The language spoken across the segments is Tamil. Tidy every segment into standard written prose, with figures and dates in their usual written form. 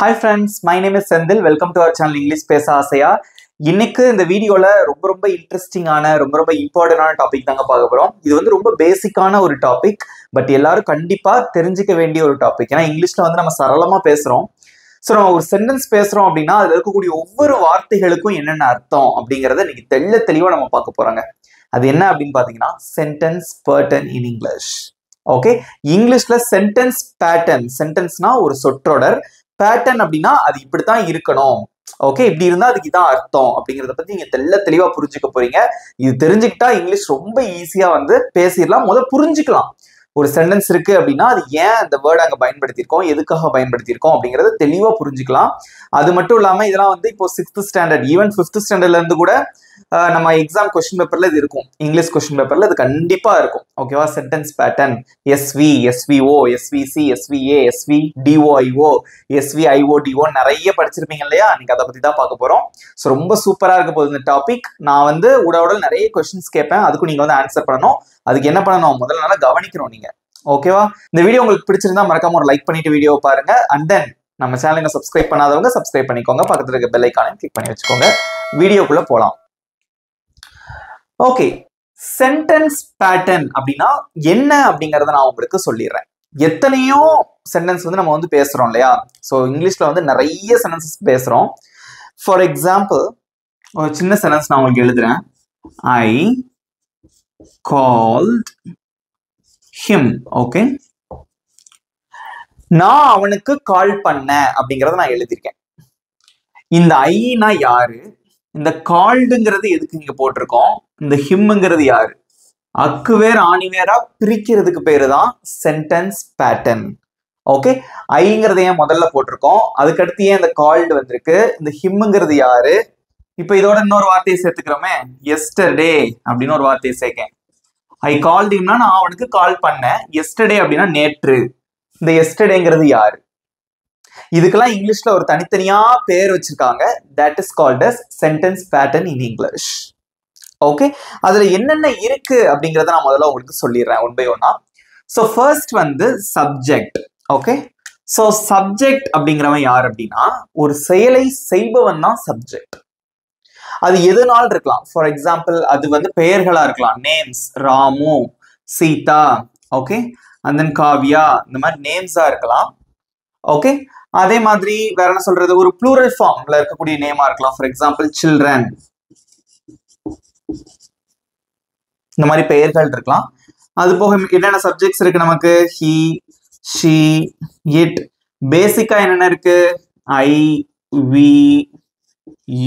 Hi friends, my name is Sendil. Welcome to our channel English பேச ஆசையா. இன்னைக்கு இந்த வீடியோல ரொம்ப இன்ட்ரெஸ்டிங்கான ரொம்ப இம்பார்ட்டன்டான டாபிக் தாங்க பார்க்க போறோம். இது ரொம்ப பேசிக்கான ஒரு டாபிக், பட் எல்லாரும் கண்டிப்பா தெரிஞ்சுக்க வேண்டிய ஒரு டாபிக். ஏன்னா இங்கிலீஷ்ல நம்ம சரளமா பேசுறோம். ஸோ நம்ம ஒரு சென்டென்ஸ் பேசுறோம் அப்படின்னா அதுல இருக்கக்கூடிய ஒவ்வொரு வார்த்தைகளுக்கும் என்னென்ன அர்த்தம் அப்படிங்கறத இன்னைக்கு தெளிவா நம்ம பார்க்க போறாங்க. அது என்ன அப்படின்னு பாத்தீங்கன்னா sentence pattern in English. Okay, இங்கிலீஷ்ல சென்டென்ஸ் பேட்டர்ன், சென்டென்ஸ்னா ஒரு சொற்றொடர், பேட்டர்ன் அப்படின்னா அது இப்படித்தான் இருக்கணும், ஓகே இப்படி இருந்தா அதுக்கு இதான் அர்த்தம் அப்படிங்கறத பத்தி நீங்க தெளிவா புரிஞ்சுக்க போறீங்க. இது தெரிஞ்சுக்கிட்டா இங்கிலீஷ் ரொம்ப ஈஸியா பேசிடலாம். புரிஞ்சுக்கலாம் ஒரு சென்டென்ஸ் இருக்கு அப்படின்னா அது ஏன் அந்த வேர்ட் அங்க பயன்படுத்தியிருக்கோம், எதுக்காக பயன்படுத்தியிருக்கோம் அப்படிங்கறத தெளிவா புரிஞ்சுக்கலாம். அது மட்டும் இல்லாம இதெல்லாம் இப்போ 6th ஸ்டாண்டர்ட் ஈவன் 5th ஸ்டாண்டர்ட்ல இருந்து கூட நம்ம எக்ஸாம் கொஸ்டின் பேப்பர்ல இது இருக்கும். இங்கிலீஷ் கொஸ்டின் பேப்பர்ல இது கண்டிப்பா இருக்கும். ஓகேவா, sentence pattern, SV, SVO, SVC, SVA, SV DOIO, SVIODO நிறைய படிச்சிருப்பீங்க இல்லையா? நீங்க அதை பத்தி தான் பார்க்க போறோம். ஸோ ரொம்ப சூப்பரா இருக்க போகுது இந்த டாபிக். நான் உடல் நிறைய கொஸ்டின்ஸ் கேட்பேன், அதுக்கும் நீங்க ஆன்சர் பண்ணணும். அதுக்கு என்ன பண்ணணும், முதல்ல நல்லா கவனிக்கணும் நீங்க. ஓகேவா, இந்த வீடியோ உங்களுக்கு பிடிச்சிருந்தா மறக்காம ஒரு லைக் பண்ணிட்டு வீடியோ பாருங்க. அண்ட் தென் நம்ம சேனலை சப்ஸ்கிரைப் பண்ணாதவங்க சப்ஸ்கிரைப் பண்ணிக்கோங்க, பக்கத்துல இருக்க பெல் ஐகானையும் கிளிக் பண்ணி வச்சுக்கோங்க. வீடியோக்குள்ள போலாம். ஓகே, சென்டென்ஸ் பேட்டர்ன் அப்படின்னா என்ன அப்படிங்கறத நான் உங்களுக்கு சொல்லிடுறேன். எத்தனையோ சென்டென்ஸ் நம்ம பேசுறோம் இல்லையா? ஸோ இங்கிலீஷ்ல நிறைய சென்டென்சஸ் பேசுறோம். ஃபார் எக்ஸாம்பிள் ஒரு சின்ன சென்டென்ஸ் நான் உங்களுக்கு எழுதுறேன். I called him. ஓகே, நான் அவனுக்கு கால் பண்ணேன் அப்படிங்கறத நான் எழுதியிருக்கேன். இந்த ஐனா யாரு, இந்த கால்டுங்கிறது எதுக்கு இங்க போட்டிருக்கோம், இந்த ஹிம்ங்கிறது யாரு, அக்கு வேர் ஆணி வேரா பிரிக்கிறதுக்கு பேரு தான் சென்டென்ஸ் பேட்டர்ன். ஓகே, ஐங்கிறத ஏன் முதல்ல போட்டிருக்கோம், அதுக்கடுத்து ஏன் இந்த கால்டு வந்திருக்கு, இந்த ஹிம்ங்கிறது யாரு. இப்ப இதோட இன்னொரு வார்த்தையை சேர்த்துக்கிறோமே, எஸ்டர்டே அப்படின்னு ஒரு வார்த்தையை சேர்க்கேன். ஐ கால்ட் ஹிம்னா நான் அவனுக்கு கால் பண்ணேன், எஸ்டர்டே அப்படின்னா நேற்று. இந்த எஸ்டர்டேங்கிறது யாரு? இதுக்கெல்லாம் இங்கிலீஷ்ல ஒரு தனித்தனியா பேர் வச்சிருக்காங்க. That is called as sentence pattern in English. Okay, அதுல என்னென்ன இருக்கு அப்படிங்கறத நான் முதல்ல உங்களுக்கு சொல்லிடுறேன் ஒன் பை ஒன்னா. So first subject. Okay, so subject அப்படிங்கிறவன் யார் அப்படின்னா ஒரு செயலை செய்பவன் தான் சப்ஜெக்ட். அது எதுனாலும் இருக்கலாம். ஃபார் எக்ஸாம்பிள் அது பெயர்களா இருக்கலாம், names, Ramu, Sita, okay, and then Kavya, இந்த மாதிரி நேம்ஸா இருக்கலாம். ஓகே, அதே மாதிரி வேற என்ன சொல்றது, ஒரு ப்ளூரல் ஃபார்ம்ல இருக்கக்கூடிய நேமா இருக்கலாம். ஃபார் எக்ஸாம்பிள் சில்ட்ரன், இந்த மாதிரி பெயர்கள் இருக்கலாம். அது போக என்னென்ன சப்ஜெக்ட்ஸ் இருக்கு நமக்கு, ஹி, ஷி, இட். பேசிக்கா என்னென்ன இருக்கு, ஐ, வி,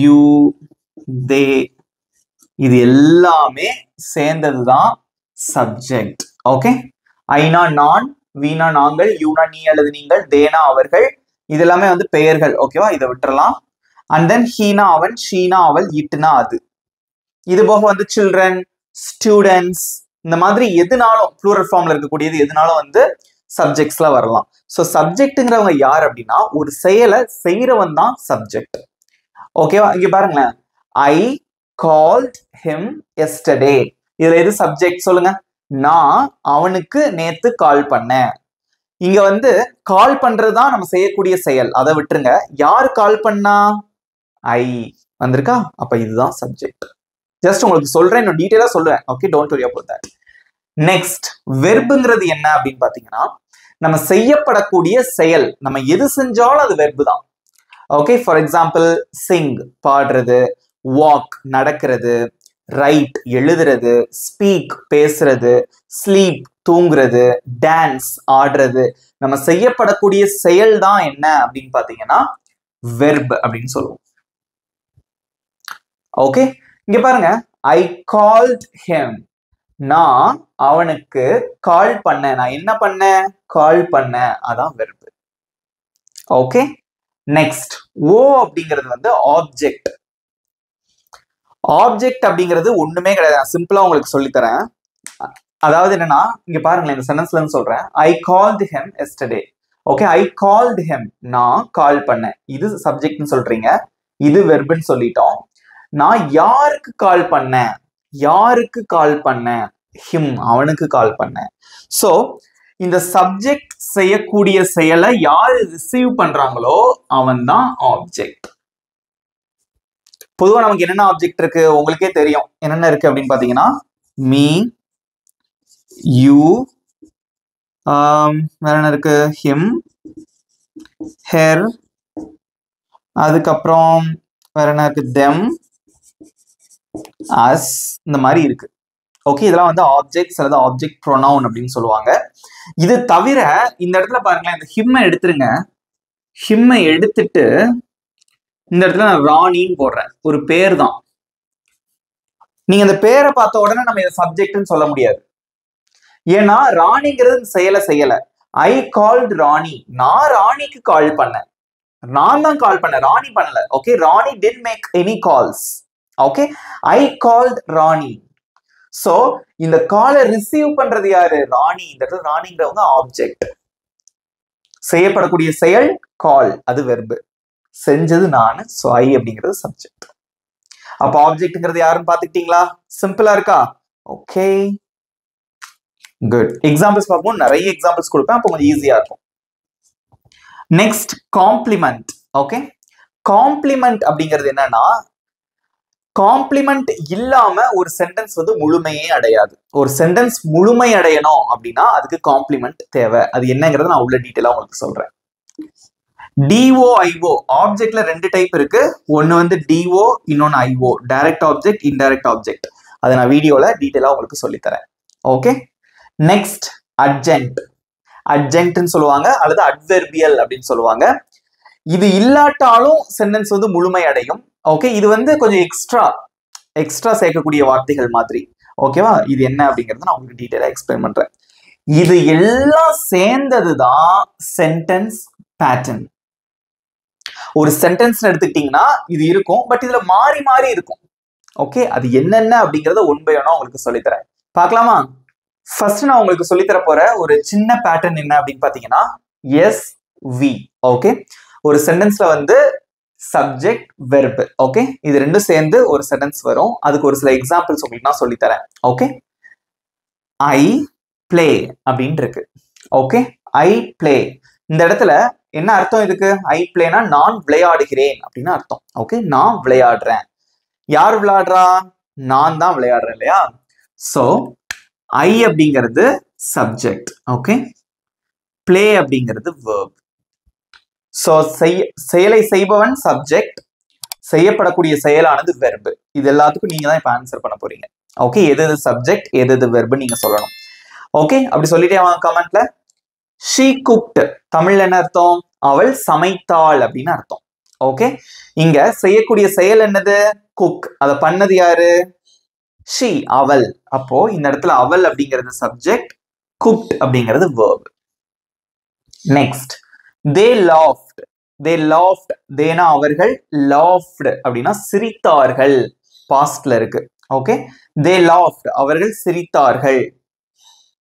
யூ, தே. இது எல்லாமே சேர்ந்ததுதான் சப்ஜெக்ட். ஓகே, ஐனா நான், வீணா நாங்கள், யூனா நீ அல்லது நீங்கள், தேனா அவர்கள். இது எல்லாமே பெயர்கள். ஓகேவா, இதை விட்டுறலாம். அண்ட் தென் ஹீனா அவன், ஷீனா அவள், இட்னா அது. இது போக சில்ட்ரன், ஸ்டூடெண்ட்ஸ், இந்த மாதிரி எதுனாலும் ப்ளூரல் ஃபார்ம்ல இருக்கக்கூடியது எதுனாலும் சப்ஜெக்ட்ஸ்ல வரலாம். ஸோ சப்ஜெக்ட்ங்கிறவங்க யார் அப்படின்னா ஒரு செயலை செய்யறவன் தான் சப்ஜெக்ட். ஓகேவா, இங்க பாருங்களேன், ஐ கால்ட் ஹிம் எஸ்டர்டே. இதுல எது சப்ஜெக்ட் சொல்லுங்க? நான் அவனுக்கு நேத்து கால் பண்ணேன். இங்க கால் பண்றதுதான் நம்ம செய்யக்கூடிய செயல், அதை விட்டுருங்க. யார் கால் பண்ணா, ஐ வந்திருக்கா, அப்ப இதுதான் சப்ஜெக்ட். ஜஸ்ட் உங்களுக்கு சொல்றேன், இன்னும் டீடைலா சொல்றேன். Okay, don't worry about that. Next, வெர்புங்கிறது என்ன அப்படின்னு பாத்தீங்கன்னா நம்ம செய்யப்படக்கூடிய செயல், நம்ம எது செஞ்சாலும் அது வெர்பு தான். ஓகே, ஃபார் எக்ஸாம்பிள் சிங் பாடுறது, வாக் நடக்கிறது, ரைட் எழுதுறது, ஸ்பீக் பேசுறது, ஸ்லீப் தூங்குறது, டான்ஸ் ஆடுறது. நம்ம செய்யப்படக்கூடிய செயல் தான் என்ன அப்படின்னு பாத்தீங்கன்னா வெர்ப் அப்படின்னு சொல்லுவோம். ஓகே, இங்க பாருங்க, ஐ கால்ட் ஹிம், நான் அவனுக்கு கால் பண்ணேன். நான் என்ன பண்ணேன், கால் பண்ணேன், அதான் வெர்ப். ஓகே, நெக்ஸ்ட், ஓ அப்படிங்கிறது ஆப்ஜெக்ட். ஆப்ஜெக்ட் அப்படிங்கிறது ஒண்ணுமே கிடையாது, சிம்பிளா உங்களுக்கு சொல்லித்தரேன். அதாவது என்னன்னா இங்க பாருங்களேன், இந்த சென்டென்ஸ்ல இருந்து சொல்றேன். I called him yesterday. Okay, I called him, நான் கால் பண்ணேன். இது சப்ஜெக்ட்னு சொல்றீங்க, இது வெர்ப்னு சொல்லிட்டோம். நான் யாருக்கு கால் பண்ணேன், யாருக்கு கால் பண்ணேன், ஹிம் அவனுக்கு கால் பண்ணேன். சோ இந்த சப்ஜெக்ட் செய்யக்கூடிய செயலை யாரு ரிசீவ் பண்றாங்களோ அவன் தான் ஆப்ஜெக்ட். பொதுவா நமக்கு என்னென்ன ஆப்ஜெக்ட் இருக்கு உங்களுக்கே தெரியும். என்னென்ன இருக்கு அப்படின்னு பாத்தீங்கன்னா மீ, யூ, வேற என்ன இருக்கு, ஹிம், ஹெர், அதுக்கப்புறம் வேற என்ன இருக்கு, தெம், அஸ், இந்த மாதிரி இருக்கு. ஓகே, இதெல்லாம் வந்து ஆப்ஜெக்ட்ஸ் அல்லது ஆப்ஜெக்ட் ப்ரொனவுன் அப்படின்னு சொல்லுவாங்க. இது தவிர இந்த இடத்துல பாருங்களேன், இந்த ஹிம்மை எடுத்துருங்க. ஹிம்மை எடுத்துட்டு இந்த இடத்துல நான் ராணின்னு போடுறேன். ஒரு பேர் தான். நீங்க இந்த பேரை பார்த்த உடனே நம்ம இதை சப்ஜெக்ட்னு சொல்ல முடியாது. ஏன்னா ராணிங்கிறது செயலை செய்யல. ஐ கால்ட் ராணி, நான் ராணிக்கு கால் பண்ணேன். நான் தான் கால் பண்ணேன், ராணி பண்ணல. Okay, Rani didn't make any calls. Okay, I called Rani. So இந்த காலை ரிசீவ் பண்றது யாரு, ராணி. இந்த இடத்துல ராணிங்கிறவங்க ஆப்ஜெக்ட். செய்யப்படக்கூடிய செயல் கால், அது வெர்பு. செஞ்சது நானு, சோ ஐ அப்படிங்கிறது சப்ஜெக்ட். அப்ப ஆப்ஜெக்ட்ங்கிறது யாருன்னு பாத்துக்கிட்டீங்களா? சிம்பிளா இருக்கா? Okay, good. எக்ஸாம்பிள்ஸ் பார்ப்போம். நிறைய எக்ஸாம்பிள்ஸ் கொடுப்பேன், அப்போ கொஞ்சம் ஈஸியா இருக்கும். Next complement. ஓகே, காம்ப்ளிமெண்ட் அப்படிங்கிறது என்னன்னா, காம்ப்ளிமெண்ட் இல்லாம ஒரு சென்டென்ஸ் வந்து முழுமையே அடையாது. ஒரு சென்டென்ஸ் முழுமை அடையணும் அப்படின்னா அதுக்கு காம்ப்ளிமெண்ட் தேவை. அது என்னங்கிறத நான் உள்ள டீட்டெயிலா உங்களுக்கு சொல்றேன். டிஓ, ஐஓ ஆப்ஜெக்ட்ல ரெண்டு டைப் இருக்கு. ஒன்னு வந்து டிஓ, இன்னொன்னு IO, direct object, indirect object. அதை நான் வீடியோல டீட்டெயிலா உங்களுக்கு சொல்லித்தரேன். Okay, next அட்ஜென்ட். அட்ஜென்ட்னு சொல்லுவாங்க அல்லது அட்வெர்பியல் அப்படின்னு சொல்லுவாங்க. இது இல்லாட்டாலும் சென்டென்ஸ் வந்து முழுமை அடையும். ஓகே, இது வந்து கொஞ்சம் எக்ஸ்ட்ரா சேர்க்கக்கூடிய வார்த்தைகள் மாதிரி. ஓகேவா? இது என்ன அப்படிங்கறத நான் உங்களுக்கு டீடைலா எக்ஸ்பிளைன் பண்றேன். இது எல்லாம் சேர்ந்ததுதான் சென்டென்ஸ் பேட்டர்ன். ஒரு சென்டென்ஸ் எடுத்துக்கிட்டீங்கன்னா இது இருக்கும், பட் இதுல மாறி மாறி இருக்கும். ஓகே, அது என்னென்ன அப்படிங்கறத ஒன் பை ஒன்னா உங்களுக்கு சொல்லித்தரேன். பார்க்கலாமா? ஃபர்ஸ்ட் நான் உங்களுக்கு சொல்லித்தர போற ஒரு சின்ன பேட்டர்ன் என்ன அப்படின்னு பாத்தீங்கன்னா எஸ் வி. ஓகே, ஒரு சென்டென்ஸ்ல வந்து சப்ஜெக்ட் வெர்ப். ஓகே, இது ரெண்டும் சேர்ந்து ஒரு சென்டென்ஸ் வரும். அதுக்கு ஒரு சில எக்ஸாம்பிள்ஸ் உங்களுக்கு நான் சொல்லித்தரேன். ஓகே, ஐ பிளே அப்படின்னு இருக்கு. Okay, I play. இந்த இடத்துல என்ன அர்த்தம் இதுக்கு? ஐ பிளேனா நான் விளையாடுகிறேன் அப்படின்னு அர்த்தம். ஓகே, நான் விளையாடுறேன். யார் விளையாடுறா? நான் தான் விளையாடுறேன் இல்லையா? சோ ஐ அப்படிங்கிறது சப்ஜெக்ட். ஓகே, பிளே அப்படிங்கிறது வெர்ப். சோ செயலை செய்பவன் சப்ஜெக்ட், செய்யப்படக்கூடிய செயலானது வெர்பு. இது எல்லாத்துக்கும் நீங்க தான் இப்ப ஆன்சர் பண்ண போறீங்க. ஓகே, எது எது சப்ஜெக்ட் எது எது வெர்பு நீங்க சொல்லணும். ஓகே, அப்படி சொல்லிட்டே வாங்க கமெண்ட்ல. ஷீ குக்ட், தமிழ்ல என்ன அர்த்தம்? அவள் சமைத்தாள் அப்படின்னு அர்த்தம். ஓகே, இங்க செய்யக்கூடிய செயல் என்னது? குக். அதை பண்ணது யாரு? ஷீ, அவள். அப்போ இந்த இடத்துல அவள் அப்படிங்கிறது சப்ஜெக்ட், குக்ட் அப்படிங்கிறது verb. Next they laughed. they laughed, தேனா அவர்கள், laughed அப்படின்னா சிரித்தார்கள், பாஸ்ட்ல இருக்கு. ஓகே, they laughed, அவர்கள் சிரித்தார்கள்.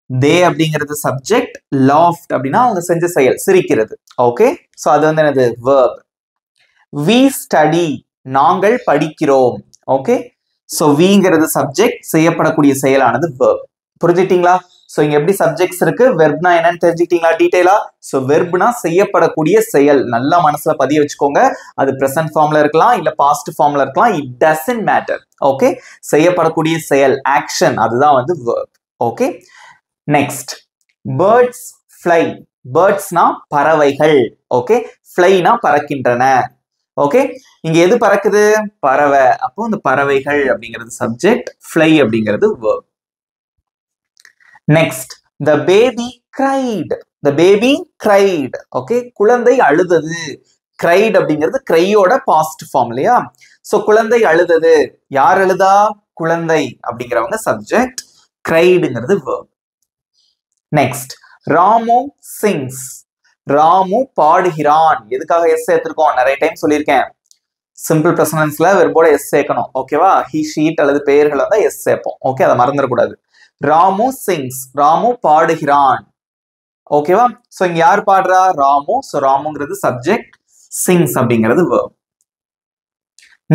they அப்படிங்கிறது சப்ஜெக்ட், laughed அப்படின்னா அவங்க செஞ்ச செயல் சிரிக்கிறது. ஓகே, சோ அது வந்து என்னது? verb. we study, நாங்கள் படிக்கிறோம். ஓகே, சோ weங்கிறது சப்ஜெக்ட், செய்யப்படக்கூடிய செயலானது verb. புரிஞ்சுட்டீங்களா? சோ இங்க எப்படி சப்ஜெக்ட்ஸ் இருக்கு, வெர்ப்னா என்னன்னு தெரிஞ்சுக்கிட்டீங்களா டீடைலா? சோ வெர்ப்னா செய்யப்படக்கூடிய செயல். நல்லா மனசுல பதிய வச்சுக்கோங்க. அது பிரசன்ட் ஃபார்ம்ல இருக்கலாம், இல்ல பாஸ்ட் ஃபார்ம்ல இருக்கலாம். It doesn't matter. ஓகே, செய்யப்படக்கூடிய செயல், ஆக்ஷன், அதுதான் வந்து verb. Okay, next birds fly. பேர்ட்ஸ்னா பறவைகள். ஓகே, ஃப்ளைனா பறக்கின்றன. ஓகே, இங்க எது பறக்குது? பறவை. அப்போ இந்த பறவைகள் அப்படிங்கிறது சப்ஜெக்ட், ஃப்ளை அப்படிங்கிறது verb. Next the baby cried. the baby cried. Okay, குழந்தை அழுதது. cried அப்படிங்கிறது cryயோட பாஸ்ட் ஃபார்ம் இல்லையா? சோ குழந்தை அழுதது. யார் அழுதா? குழந்தை அப்படிங்கிறவங்க சப்ஜெக்ட், criedங்கிறது verb. Next Ramu sings. Ramu பாடுகிறான். எதுக்காக எஸ் சேர்த்திருக்கோம்? நிறைய டைம் சொல்லியிருக்கேன். சிம்பிள் பிரசன்ஸ்ல வெர்போட எஸ் சேர்க்கணும். ஓகேவா? he, she, அல்லது பெயர்கள் வந்தா எஸ் சேர்ப்போம். ஓகே, அதை மறந்துடக்கூடாது. ராமு சிங்ஸ், ராமு பாடுகிறான். ஓகேவா? சோ இங்க யார் பாடுறா? ராமு. சோ ராமுங்கிறது சப்ஜெக்ட், சிங்ஸ் அப்படிங்கிறது verb.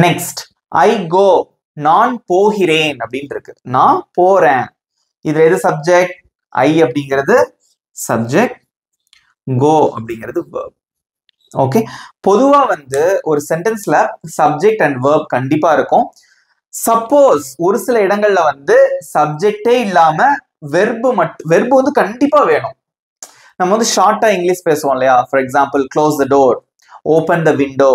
நெக்ஸ்ட் ஐ கோ, நான் போகிறேன் அப்படின்னு இருக்கு. நான் போறேன். இதுல எது சப்ஜெக்ட்? ஐ அப்படிங்கிறது சப்ஜெக்ட், கோ அப்படிங்கிறது verb. ஓகே, பொதுவா வந்து ஒரு சென்டென்ஸ்ல சப்ஜெக்ட் அண்ட் verb கண்டிப்பா இருக்கும். சப்போஸ் ஒரு சில இடங்கள்ல வந்து சப்ஜெக்டே இல்லாம வெர்பு வந்து கண்டிப்பா வேணும். நம்ம வந்து ஷார்ட்டா இங்கிலீஷ் பேசுவோம் இல்லையா? For example close the door, open the window,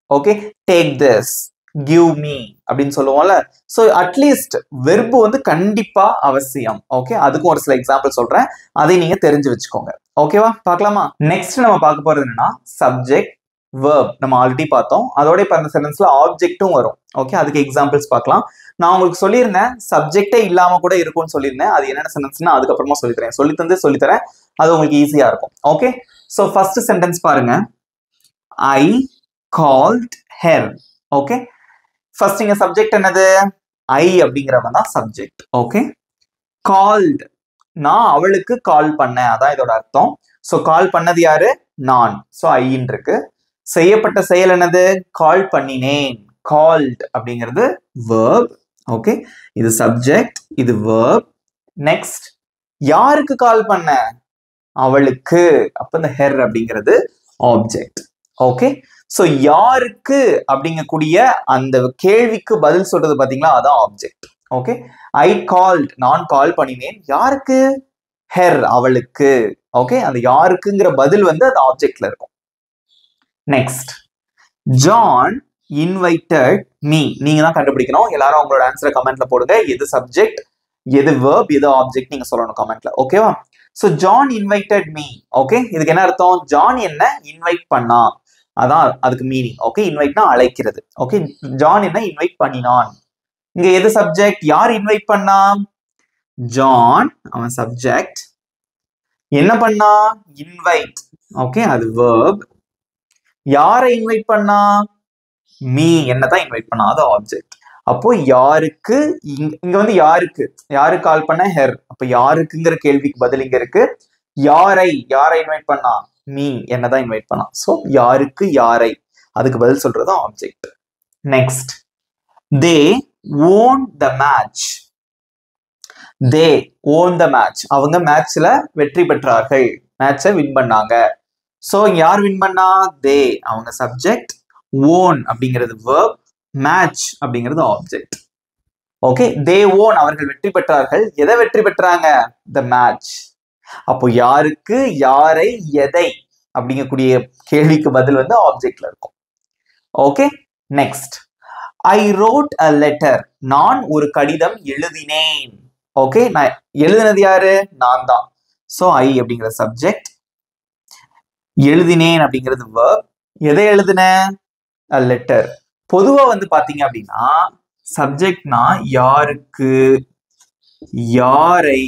okay, take this, give me அப்படின்னு சொல்லுவோம்ல. ஸோ அட்லீஸ்ட் வெர்பு வந்து கண்டிப்பா அவசியம். ஓகே, அதுக்கும் ஒரு சில எக்ஸாம்பிள் சொல்றேன், அதை நீங்க தெரிஞ்சு வச்சுக்கோங்க. ஓகேவா, பார்க்கலாமா? நெக்ஸ்ட் நம்ம பார்க்க போறது என்னன்னா சப்ஜெக்ட், verb. நம்ம ஆல்ரெடி பார்த்தோம். அதோட இப்ப அந்த சென்டென்ஸ்ல ஆப்ஜெக்ட்டும் வரும். ஓகே, அதுக்கு எக்ஸாம்பிள்ஸ் பார்க்கலாம். நான் உங்களுக்கு சொல்லியிருந்தேன் சப்ஜெக்டே இல்லாம கூட இருக்கும்னு சொல்லியிருந்தேன். அது என்னென்ன சென்டென்ஸ்னா அதுக்கப்புறமா சொல்லித்தரேன். சொல்லித்தரேன், அது உங்களுக்கு ஈஸியா இருக்கும். ஓகே, ஸோ ஃபர்ஸ்ட் சென்டென்ஸ் பாருங்க. I called her. Okay, first இங்க சப்ஜெக்ட் என்னது? ஐ அப்படிங்கிறவன் தான் சப்ஜெக்ட். ஓகே, கால்ட், நான் அவளுக்கு கால் பண்ணேன், அதான் இதோட அர்த்தம். ஸோ கால் பண்ணது யாரு? நான். ஸோ ஐன்னு இருக்கு. செய்யப்பட்ட செயல் என்னது? கால் பண்ணினேன், கால்ட் அப்படிங்கிறது verb. ஓகே, இது சப்ஜெக்ட், இது verb. நெக்ஸ்ட், யாருக்கு கால் பண்ண? அவளுக்கு. அப்ப இந்த ஹெர் அப்படிங்கிறது ஆப்ஜெக்ட். ஓகே, சோ யாருக்கு அப்படிங்கக்கூடிய அந்த கேள்விக்கு பதில் சொல்றது பாத்தீங்களா, அதான் ஆப்ஜெக்ட். ஓகே, ஐ கால்ட், நான் கால் பண்ணினேன், யாருக்கு? ஹெர், அவளுக்கு. ஓகே, அந்த யாருக்குங்கிற பதில் வந்து அந்த ஆப்ஜெக்ட்ல இருக்கும். Next, John invited me. நீங்க தான் கண்டுபிடிக்கணும். எல்லாரும் உங்களோட ஆன்சரை கமெண்ட்ல போடுங்க. எது சப்ஜெக்ட், எது verb, எது ஆப்ஜெக்ட் நீங்க சொல்லணும் கமெண்ட்ல. ஓகேவா? So John invited me. Okay, இதுக்கு என்ன அர்த்தம்? ஜான் என்ன இன்வைட் பண்ணா, அதான் அதுக்கு மீனிங். ஓகே, இன்வைட்னா அழைக்கிறது. ஓகே, ஜான் என்ன இன்வைட் பண்ணினான். இங்க எது சப்ஜெக்ட்? யார் இன்வைட் பண்ணா? ஜான், அவன் சப்ஜெக்ட். என்ன பண்ணா? இன்வைட். ஓகே, அது verb. யாரை இன்வைட் பண்ணா? மீ, என்னதான் இன்வைட் பண்ணா, அது ஆப்ஜெக்ட். அப்போ யாருக்கு, இங்க வந்து யாருக்கு, யாரு கால் பண்ண? ஹெர். அப்ப யாருக்குங்கிற கேள்விக்கு பதில் இங்க இருக்கு. யாரை இன்வைட் பண்ணா? மீ, என்னதான் இன்வைட் பண்ணா. சோ யாருக்கு, யாரை, அதுக்கு பதில் சொல்றது object. Next, they won the match. They won the match, அவங்க மேட்ச்ல வெற்றி பெற்றார்கள், மேட்சை வின் பண்ணாங்க. சோ யார் வின் பண்ணா? தே, அவங்க சப்ஜெக்ட். won அப்படிங்கிறது verb, மேட்ச் அப்படிங்கிறது ஆப்ஜெக்ட். ஓகே, தே won, அவர்கள் வெற்றி பெற்றார்கள். எதை வெற்றி பெற்றாங்க? the match. அப்போ யாருக்கு, யாரை, எதை அப்படிங்கக்கூடிய கேள்விக்கு பதில் வந்து ஆப்ஜெக்ட்ல இருக்கும். Okay, next, I wrote a letter. நான் ஒரு கடிதம் எழுதினேன். ஓகே, நான் எழுதினது யாரு? நான் தான். சோ ஐ அப்படிங்கிற சப்ஜெக்ட், எழுதினேன் அப்படிங்கிறது verb. எதை எழுதின? a letter. பொதுவா வந்து பாத்தீங்க அப்படின்னா சப்ஜெக்ட்னா யாருக்கு, யாரை,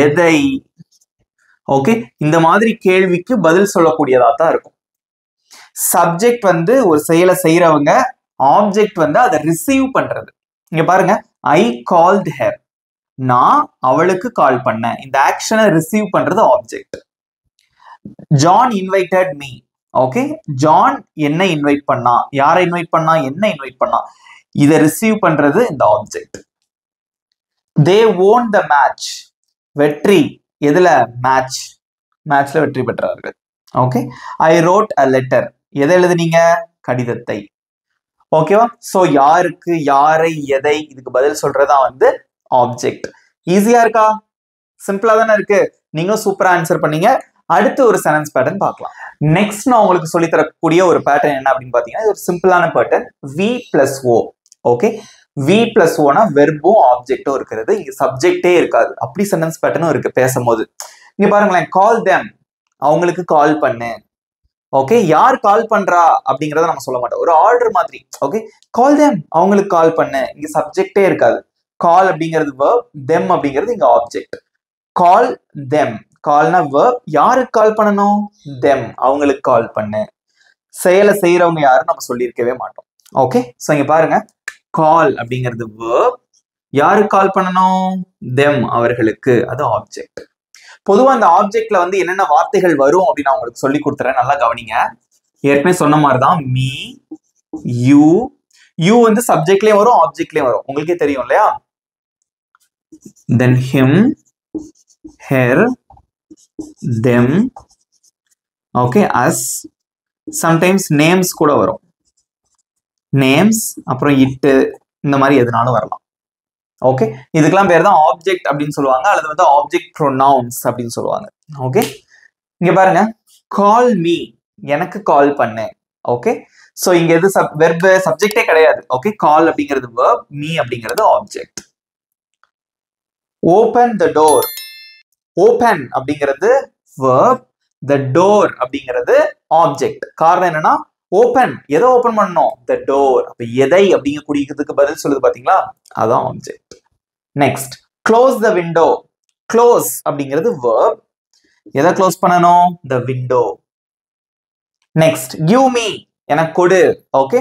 எதை, ஓகே, இந்த மாதிரி கேள்விக்கு பதில் சொல்லக்கூடியதா தான் இருக்கும். சப்ஜெக்ட் வந்து ஒரு செயலை செய்யறவங்க, ஆப்ஜெக்ட் வந்து அதை ரிசீவ் பண்றது. இங்க பாருங்க, ஐ கால்ட் ஹெர், நான் அவளுக்கு கால் பண்ணேன். இந்த ஆக்ஷனை ரிசீவ் பண்றது object. John invited me. Okay, John என்ன இன்வைட் பண்ணா, யாரை இன்வைட் பண்ணா, என்ன இன்வைட் பண்ணா, இதை ரிசீவ் பண்றது இந்த object. They won the match, வெற்றி எதுல? மேட்ச், மேட்ச்ல வெற்றி பெற்றார்கள். Okay, I wrote a letter, எதை எழுதுனீங்க? கடிதத்தை. ஓகேவா? சோ யாருக்கு, யாரை, எதை, இதுக்கு பதில் சொல்றதா வந்து ஆப்ஜெக்ட். ஈஸியா இருக்கா? சிம்பிளா தானே இருக்கு. நீங்களும் சூப்பரா ஆன்சர் பண்ணீங்க. அடுத்து ஒரு சென்டென்ஸ் பேட்டர்ன் பார்க்கலாம். நெக்ஸ்ட் நான் உங்களுக்கு சொல்லி தரக்கூடிய ஒரு பேட்டர்ன் என்ன அப்படின்னு பாத்தீங்கன்னா, ஒரு சிம்பிளான pattern, V plus O. Okay, V plus Oனா வெர்பும் ஆப்ஜெக்டும் இருக்கிறது. இங்க சப்ஜெக்டே இருக்காது. அப்படி சென்டென்ஸ் பேட்டர்னும் இருக்கு பேசும்போது. இங்க பாருங்களேன், கால் them, அவங்களுக்கு கால் பண்ணு. ஓகே, யார் கால் பண்றா அப்படிங்கறத நம்ம சொல்ல மாட்டோம், ஒரு ஆர்டர் மாதிரி. ஓகே, கால் them, அவங்களுக்கு கால் பண்ணு. இங்க சப்ஜெக்டே இருக்காது. கால் அப்படிங்கிறது verb, them அப்படிங்கிறது இங்க ஆப்ஜெக்ட். கால் them, கால்னா verb, யாருக்கு கால் பண்ணணும்? them, அவங்களுக்கு கால் பண்ணு. செயலை செய்யறவங்க யாரும் நம்ம சொல்லியிருக்கவே மாட்டோம். ஓகே, சோ இங்க பாருங்க, கால் அப்படிங்கிறது verb, யாருக்கு கால் பண்ணணும்? them, அவர்களுக்கு, அது ஆப்ஜெக்ட். பொதுவா அந்த ஆப்ஜெக்ட்ல வந்து என்னென்ன வார்த்தைகள் வரும் அப்படின்னு நான் உங்களுக்கு சொல்லி கொடுத்துறேன், நல்லா கவனிங்க. ஏற்கனவே சொன்ன மாதிரிதான் மீ, யூ. யூ வந்து சப்ஜெக்ட்லயும் வரும், ஆப்ஜெக்ட்லயும் வரும், உங்களுக்கே தெரியும் இல்லையா? then him, her, them, okay, us. Sometimes names கூட வரும், names அப்புறம் it இந்த மாதிரி எதுனாலும் வரலாம். ஓகே, இதுக்கெல்லாம் பேர் தான் ஆப்ஜெக்ட் அப்படின்னு சொல்லுவாங்க, அல்லது வந்து ஆப்ஜெக்ட் ப்ரொனவுன்ஸ் அப்படின்னு சொல்லுவாங்க. ஓகே, இங்க பாருங்க, கால் மீ, எனக்கு கால் பண்ணு. ஓகே, சோ இங்க எது வெர்ப், சப்ஜெக்டே கிடையாது. ஓகே, கால் அப்படிங்கிறது வெர்ப், மீ அப்படிங்கிறது object. Open the door, open அப்படிங்கிறது வெர்ப், த டோர் அப்படிங்கிறது ஆப்ஜெக்ட். காரணம் என்னன்னா ஓபன், எதை ஓபன் பண்ணணும், த டோர். அப்ப எதை அப்படிங்கக்கூடியதுக்கு பதில் சொல்லுது பாத்தீங்களா, அதான் object. Next, close the window, close அப்படிங்கிறது வெர்ப், எதை க்ளோஸ் பண்ணணும், the window. Next, give me, எனக்கு கொடு. ஓகே,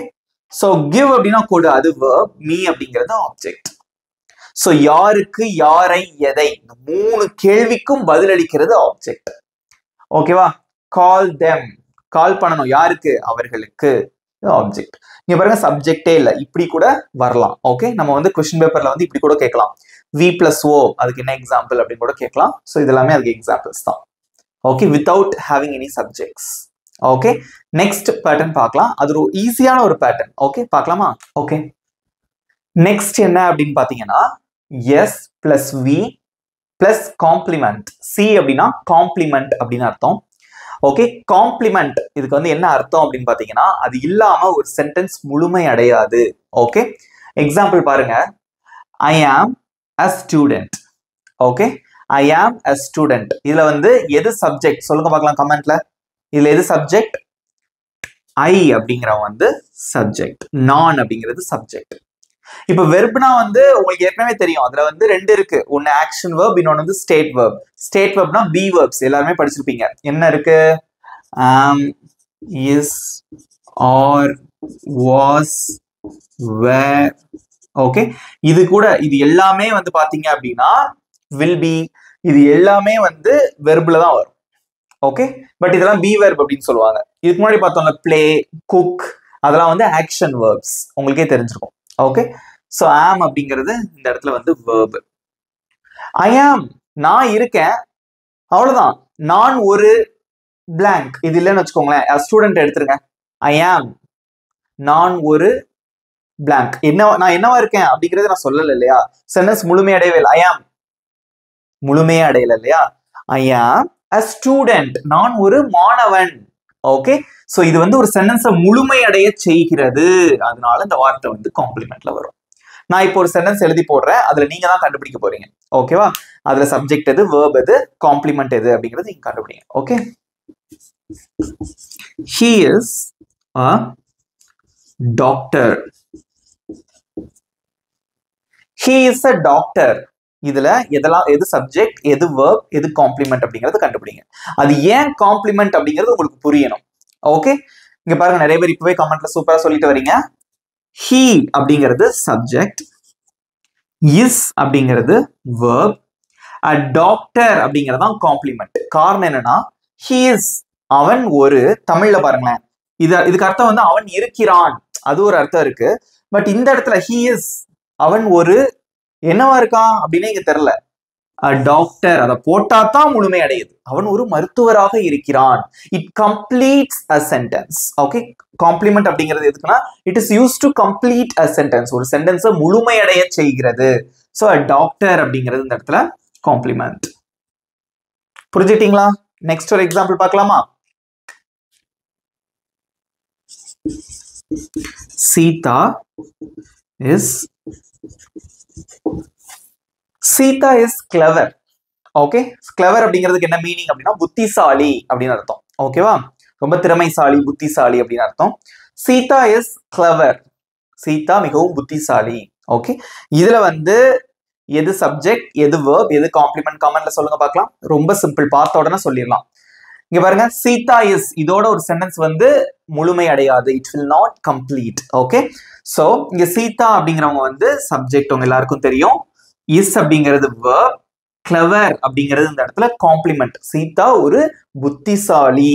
சோ கிவ் அப்படின்னா கொடு, அது வெர்ப், மீ அப்படிங்கிறது ஆப்ஜெக்ட். சோ யாருக்கு, யாரை, எதை, இந்த மூணு கேள்விக்கும் பதில் அளிக்கிறது ஆப்ஜெக்ட். ஓகேவா, கால் தெம், கால் பண்ணணும், யாருக்கு, அவர்களுக்கு, ஆப்ஜெக்ட். இங்க பாருங்க, சப்ஜெக்டே இல்ல, இப்படி கூட வரலாம். ஓகே, நம்ம வந்து क्वेश्चन பேப்பர்ல வந்து இப்படி கூட கேட்கலாம், v plus o, அதுக்கு என்ன எக்ஸாம்பிள் அப்படின்னு கூட கேட்கலாம். சோ இதெல்லாமே அதுக்கு எக்ஸாம்பிள்ஸ் தான். Okay, without having any subjects. Okay, next pattern பார்க்கலாம், அது ஒரு ஈஸியான ஒரு பேட்டர்ன். ஓகே, பார்க்கலாமா? ஓகே, நெக்ஸ்ட் என்ன அப்படின்னு பாத்தீங்கன்னா, S plus V plus complement. C அப்படின்னா காம்ப்ளிமெண்ட் அப்படின்னு அர்த்தம். ஓகே, காம்ப்ளிமெண்ட் இதுக்கு வந்து என்ன அர்த்தம் அப்படின்னு பாத்தீங்கன்னா, அது இல்லாம ஒரு சென்டென்ஸ் முழுமை அடையாது. ஓகே, எக்ஸாம்பிள் பாருங்க, ஐ ஆம் a student. ஓகே, ஐ ஆம் a student, இதுல வந்து எது சப்ஜெக்ட் சொல்லுங்க பார்க்கலாம் கமெண்ட்ல. இதுல எது சப்ஜெக்ட், ஐ அப்படிங்கிறவன் வந்து சப்ஜெக்ட், நான் அப்படிங்கிறது சப்ஜெக்ட். இப்ப வெர்ப்னா வந்து உங்களுக்கு ஏற்கனவே தெரியும், அதுல வந்து ரெண்டு இருக்கு, ஒன்னு ஆக்ஷன் வெர்ப், இன்னொன்னு வந்து ஸ்டேட் வெர்ப். ஸ்டேட் வெர்ப்னா பி வெர்ப்ஸ் எல்லாருமே படிச்சிருப்பீங்க. என்ன இருக்கு, am, is, are, was, were. Okay, இது கூட இது எல்லாமே வந்து பாத்தீங்க அப்படின்னா will be, இது எல்லாமே வந்து வெர்ப்ல தான் வரும். ஓகே, பட் இதெல்லாம் பி வெர்ப் அப்படின்னு சொல்லுவாங்க. இதுக்கு முன்னாடி பார்த்தோம்ல, பிளே, குக், அதெல்லாம் வந்து ஆக்ஷன் வெர்ப்ஸ், உங்களுக்கே தெரிஞ்சிருக்கும். ஓகே, சோ ஆம் அப்படிங்கிறது இந்த இடத்துல வந்து வெர்ப். ஐ ஆம், நான் இருக்கேன், அவ்வளவுதான். நான் ஒரு blank, இது இல்லைன்னு வச்சுக்கோங்களேன், ஸ்டூடெண்ட் எடுத்துருங்க. ஐ ஆம், நான் ஒரு blank, என்ன, நான் என்னவா இருக்கேன் அப்படிங்கறது நான் சொல்லல இல்லையா, சென்டென்ஸ் முழுமையடையவே இல்லை. ஐ ஆம் முழுமையே அடையல இல்லையா. ஐ ஆம் a student, நான் ஒரு மாணவன். ஓகே, சோ இது வந்து ஒரு சென்டென்ஸை முழுமை அடைய செய்கிறது, அதனால இந்த வார்த்தை வந்து காம்ப்ளிமெண்ட்ல வரும். நான் இப்போ ஒரு சென்டென்ஸ் எழுதி போடுறேன், அதுல நீங்க தான் கண்டுபிடிக்க போறீங்க. ஓகேவா, அதுல சப்ஜெக்ட் எது, வெர்ப் எது, காம்ப்ளிமெண்ட் எது அப்படிங்கறது நீங்க கண்டுபிடிங்க. Okay, he is a doctor. he is a doctor, இதுல எதெல்லாம், எது சப்ஜெக்ட், எது வெர்ப், எது காம்ப்ளிமெண்ட் அப்படிங்கறது கண்டுபிடிங்க. அது ஏன் காம்ப்ளிமெண்ட் அப்படிங்கிறது உங்களுக்கு புரியணும். ஓகே, இங்க பாருங்க, நிறைய பேர் இப்பவே கமெண்ட்ல சூப்பரா சொல்லிட்டு வரீங்க. he அப்படிங்கிறது சப்ஜெக்ட், is அப்படிங்கிறது verb, a doctor அப்படிங்கிறது காம்ப்ளிமெண்ட். காரணம் என்னன்னா, he is, அவன் ஒரு, தமிழ்ல பாருங்களேன், இதுக்கு அர்த்தம் வந்து அவன் இருக்கிறான், அது ஒரு அர்த்தம் இருக்கு. பட் இந்த இடத்துல he is, அவன் ஒரு என்னவா இருக்கான் அப்படின்னு இங்க தெரியல, டாக்டர், அதை போட்டா தான் முழுமை அடையுது, அவன் ஒரு மருத்துவராக இருக்கிறான். It completes a sentence. Okay, complement அப்படிங்கிறது எதுக்குன்னா, it is use to complete a sentence, ஒரு சென்டென்ஸை முழுமையடைய செய்கிறது. சோ டாக்டர் அப்படிங்கிறது இந்த இடத்துல காம்ப்ளிமெண்ட். புரிஞ்சுட்டீங்களா? நெக்ஸ்ட் ஒரு எக்ஸாம்பிள் பார்க்கலாமா? Sita is clever. Okay, clever அப்படிங்கிறதுக்கு என்ன மீனிங் அப்படின்னா, புத்திசாலி அப்படின்னு அர்த்தம். ஓகேவா, ரொம்ப திறமைசாலி, புத்திசாலி அப்படின்னு அர்த்தம். சீதா இஸ் கிளவர், சீதா மிகவும் புத்திசாலி. ஓகே, இதுல வந்து எது சப்ஜெக்ட், எது வெர்ப், எது காம்ப்ளிமெண்ட், கமெண்ட்ல சொல்லுங்க பார்க்கலாம். ரொம்ப சிம்பிள், பார்த்த உடனே சொல்லிடலாம். இங்க பாருங்க, சீதா இஸ், இதோட ஒரு சென்டென்ஸ் வந்து முழுமை அடையாது, it will not complete. Okay, so இங்க சீதா அப்படிங்கிறவங்க வந்து சப்ஜெக்ட், உங்க எல்லாருக்கும் தெரியும். இஸ் அப்படிங்கிறது verb, கிளவர் அப்படிங்கிறது இந்த இடத்துல காம்ப்ளிமெண்ட். சீதா ஒரு புத்திசாலி.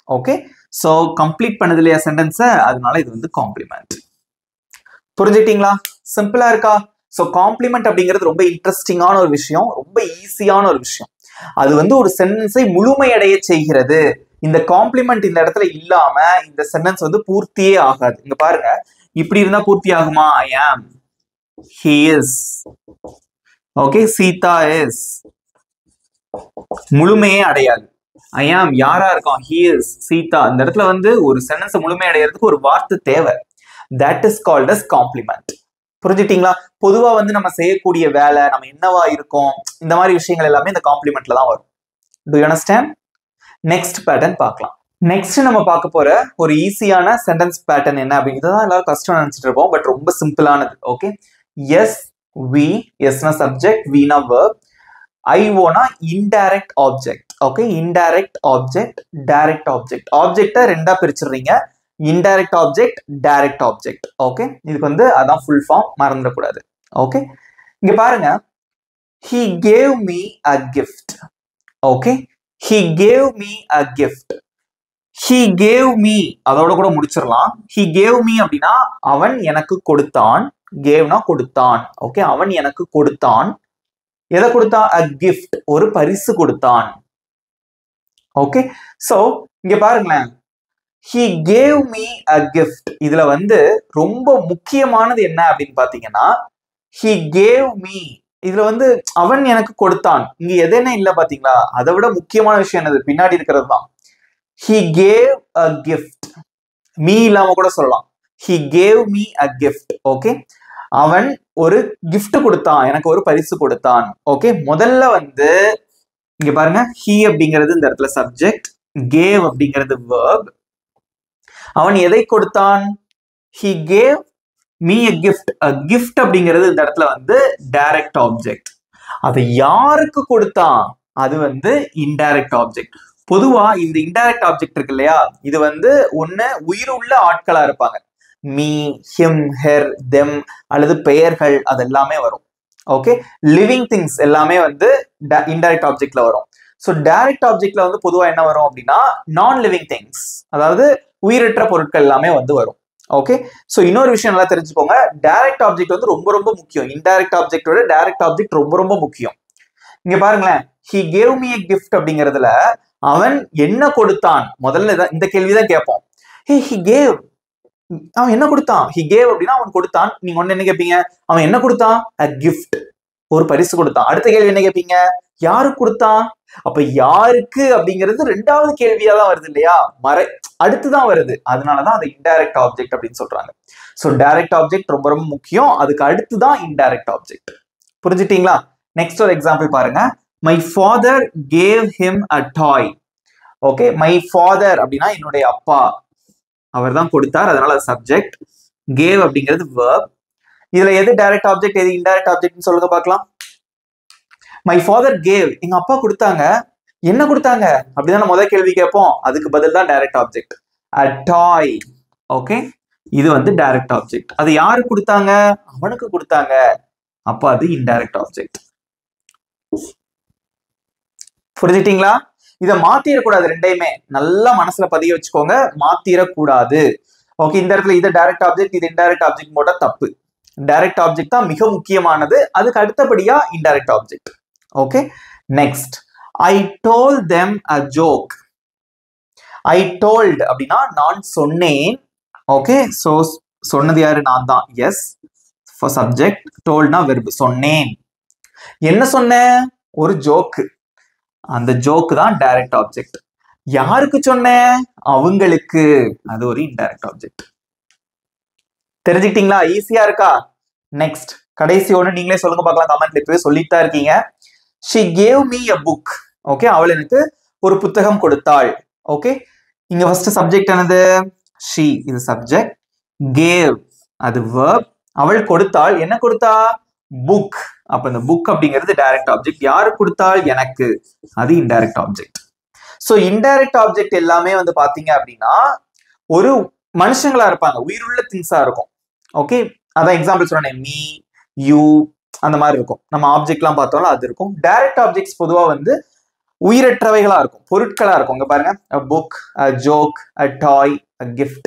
ஓகே, சோ கம்ப்ளீட் பண்ணது இல்லையா சென்டென்ஸ், அதனால இது வந்து காம்ப்ளிமெண்ட். புரிஞ்சுட்டீங்களா? சிம்பிளா இருக்கா? சோ காம்ப்ளிமெண்ட் அப்படிங்கிறது ரொம்ப இன்ட்ரெஸ்டிங்கான ஒரு விஷயம், ரொம்ப ஈஸியான ஒரு விஷயம். அது வந்து ஒரு சென்டென்ஸை முழுமையடைய செய்கிறது. இந்த காம்ப்ளிமெண்ட் இந்த இடத்துல இல்லாம இந்த சென்டென்ஸ் வந்து பூர்த்தியே ஆகாது. இங்க பாருங்க, இப்படி இருந்தா பூர்த்தி ஆகுமா? ஐ am, he is, okay, Sita is, முழுமையே அடையாது. ஐ ஆம் யாரா இருக்கும்? he is, Sita. இந்த இடத்துல வந்து ஒரு சென்டென்ஸ் முழுமையடைகிறதுக்கு ஒரு வார்த்தை தேவை. that is called as complement. புரிஞ்சுட்டீங்களா? பொதுவா வந்து நம்ம செய்யக்கூடிய வேலை, நம்ம என்னவா இருக்கோம், இந்த மாதிரி விஷயங்கள் எல்லாமே இந்த காம்ப்ளிமெண்ட்ல தான் வரும். do you understand? Next pattern பார்க்கலாம். நெக்ஸ்ட் நம்ம பார்க்க போற ஒரு ஈஸியான சென்டென்ஸ் பேட்டர்ன் என்ன அப்படிங்கிறது தான் எல்லாரும் கஷ்டம் நினைச்சிட்டு இருப்போம். பட் ரொம்ப சிம்பிளானது. ஓகே, எஸ் வி, எஸ்னா சப்ஜெக்ட், வீனா verb, ஐஓனா indirect object. Okay, indirect object, direct object. ஆப்ஜெக்டை ரெண்டா பிரிச்சிடுறீங்க, indirect object, direct object. Okay, இதுக்கு வந்து அதான் ஃபுல் ஃபார்ம், மறந்துடக்கூடாது. ஓகே, இங்க பாருங்க, he gave me a gift. Okay, he gave me a gift. he gave me அதோட கூட முடிச்சிடலாம். he gave me அப்படின்னா அவன் எனக்கு கொடுத்தான். gaveனா கொடுத்தான். ஓகே, அவன் எனக்கு கொடுத்தான். எதை கொடுத்தான்? a gift, ஒரு பரிசு கொடுத்தான். ஓகே, சோ இங்க பாருங்களேன், he gave me a gift. இதுல வந்து ரொம்ப முக்கியமானது என்ன அப்படின்னு பாத்தீங்கன்னா, he gave me, இதுல வந்து அவன் எனக்கு கொடுத்தான். இங்க எதுன்னு இல்ல பாத்தீங்களா? அதை விட முக்கியமான விஷயம் என்னது? பின்னாடி இருக்கிறது தான். he gave a gift. me இல்லாம கூட சொல்லலாம். he gave me a gift. Okay, அவன் ஒரு gift கொடுத்தான், எனக்கு ஒரு பரிசு கொடுத்தான். ஓகே, முதல்ல வந்து இங்க பாருங்க, he அப்படிங்கிறது இந்த இடத்துல சப்ஜெக்ட், gave அப்படிங்கிறது verb. அவன் எதை கொடுத்தான்? he gave me a gift. a gift அப்படிங்கிறது இந்த இடத்துல வந்து டைரக்ட் ஆப்ஜெக்ட். அதை யாருக்கு கொடுத்தான்? அது வந்து இன்டைரக்ட் ஆப்ஜெக்ட். பொதுவா இந்த இன்டைரக்ட் ஆப்ஜெக்ட் இருக்கு இல்லையா, இது வந்து ஒண்ணு உயிருள்ள ஆட்களா இருப்பாங்க. மீ, ஹிம், ஹெர், தெம், அல்லது பெயர்கள், அது எல்லாமே வரும். ஓகே, லிவிங் திங்ஸ் எல்லாமே வந்து இன்டைரக்ட் ஆப்ஜெக்ட்ல வரும். ஸோ டைரக்ட் ஆப்ஜெக்ட்ல வந்து பொதுவா என்ன வரும் அப்படின்னா, நான் லிவிங் திங்ஸ், அதாவது உயிரற்ற பொருட்கள் எல்லாமே வந்து வரும். ஓகே, ஸோ இன்னொரு விஷயம் நல்லா தெரிஞ்சுக்கோங்க, டைரக்ட் ஆப்ஜெக்ட் வந்து ரொம்ப ரொம்ப முக்கியம். இன்டைரக்ட் ஆப்ஜெக்டோட டைரக்ட் ஆப்ஜெக்ட் ரொம்ப ரொம்ப முக்கியம். இங்க பாருங்களேன், he gave me a gift அப்படிங்கிறதுல அவன் என்ன கொடுத்தான், முதல்ல இந்த கேள்விதான் கேட்போம். he gave, அவன் என்ன கொடுத்தான்? he gave அப்படின்னா அவன் கொடுத்தான். நீங்க ஒண்ணு என்ன கேட்பீங்க? அவன் என்ன கொடுத்தான்? a gift, ஒரு பரிசு கொடுத்தான். அடுத்த கேள்வி என்ன கேட்பீங்க? யாருக்கு கொடுத்தான்? அப்ப யாருக்கு அப்படிங்கிறது ரெண்டாவது கேள்வியா தான் வருது இல்லையா, அடுத்துதான் வருது. அதனாலதான் அதை இன்டைரக்ட் ஆப்ஜெக்ட் அப்படின்னு சொல்றாங்க. சோ டைரக்ட் ஆப்ஜெக்ட் ரொம்ப ரொம்ப முக்கியம், அதுக்கு அடுத்துதான் இன்டைரக்ட் ஆப்ஜெக்ட். புரிஞ்சுட்டீங்களா? நெக்ஸ்ட் ஒரு எக்ஸாம்பிள் பாருங்க. my father gave him a toy. Okay, my father அப்படின்னா என்னுடைய அப்பா, அவர் தான் கொடுத்தார், அதனால சப்ஜெக்ட். gave அப்படிங்கிறது verb. இதுல எது டைரக்ட் ஆப்ஜெக்ட், எது இன்டைரக்ட் ஆப்ஜெக்ட்னு சொல்லுங்க பார்க்கலாம். my father gave, எங்க அப்பா கொடுத்தாங்க. என்ன கொடுத்தாங்க அப்படிதான் முதல் கேள்வி கேட்போம், அதுக்கு பதில் தான் direct object, a toy. Okay, இது வந்து டைரக்ட் ஆப்ஜெக்ட். அது யாரு கொடுத்தாங்க? அவனுக்கு கொடுத்தாங்க, அப்ப அது இன்டைரக்ட் ஆப்ஜெக்ட். புரிஞ்சுட்டீங்களா? இதை மாத்திரக்கூடாது, ரெண்டையுமே நல்லா மனசுல பதிய வச்சுக்கோங்க, மாத்திரக்கூடாது. ஓகே, இந்த இடத்துல இது டைரக்ட் ஆப்ஜெக்ட், இது இன்டைரக்ட் ஆப்ஜெக்ட் போட்டா தப்பு. டைரக்ட் ஆப்ஜெக்ட் தான் மிக முக்கியமானது, அதுக்கு அடுத்தபடியா indirect object. Okay, next, I told them a joke. I told அப்படின்னா நான் சொன்னேன். ஓகே, சோ சொன்னது யாரு? நான் தான். எஸ் ஃபார் சப்ஜெக்ட், டோல்ட்னா வெர்ப், சொன்னேன். என்ன சொன்னேன்? ஒரு ஜோக்கு. அந்த ஜோக்கு தான் டைரக்ட் ஆப்ஜெக்ட். யாருக்கு சொன்னேன்? அவங்களுக்கு, அது ஒரு இன்டைரக்ட் ஆப்ஜெக்ட். தெரிஞ்சுக்கிட்டீங்களா? ஈஸியா இருக்கா? நெக்ஸ்ட், கடைசி ஒண்ணு நீங்களே சொல்லுங்க பார்க்கலாம், கமெண்ட்ல இப்பவே சொல்லிட்டு தான் இருக்கீங்க. she gave me a book. Okay, அவள் எனக்கு ஒரு புத்தகம் கொடுத்தாள். ஓகே, இங்க ஃபர்ஸ்ட் சப்ஜெக்ட் என்னது? she, இது சப்ஜெக்ட். gave அது verb. அவள் கொடுத்தாள், என்ன கொடுத்தா? புக். அப்ப இந்த புக் அப்படிங்கிறது டைரக்ட் ஆப்ஜெக்ட். யாரு கொடுத்தாள்? எனக்கு, அது indirect object. So indirect object எல்லாமே வந்து பாத்தீங்க அப்படின்னா ஒரு மனுஷங்களா இருப்பாங்க, உயிருள்ள திங்ஸா இருக்கும். ஓகே, அதான் எக்ஸாம்பிள் சொன்னேன், மீ, யூ, அந்த மாதிரி இருக்கும். நம்ம ஆப்ஜெக்ட் எல்லாம் பார்த்தோம்ல அது இருக்கும். டைரக்ட் ஆப்ஜெக்ட்ஸ் பொதுவா வந்து உயிரற்றவைகளா இருக்கும், பொருட்களா இருக்கும். இங்க பாருங்க, a book, a joke, a toy, a gift.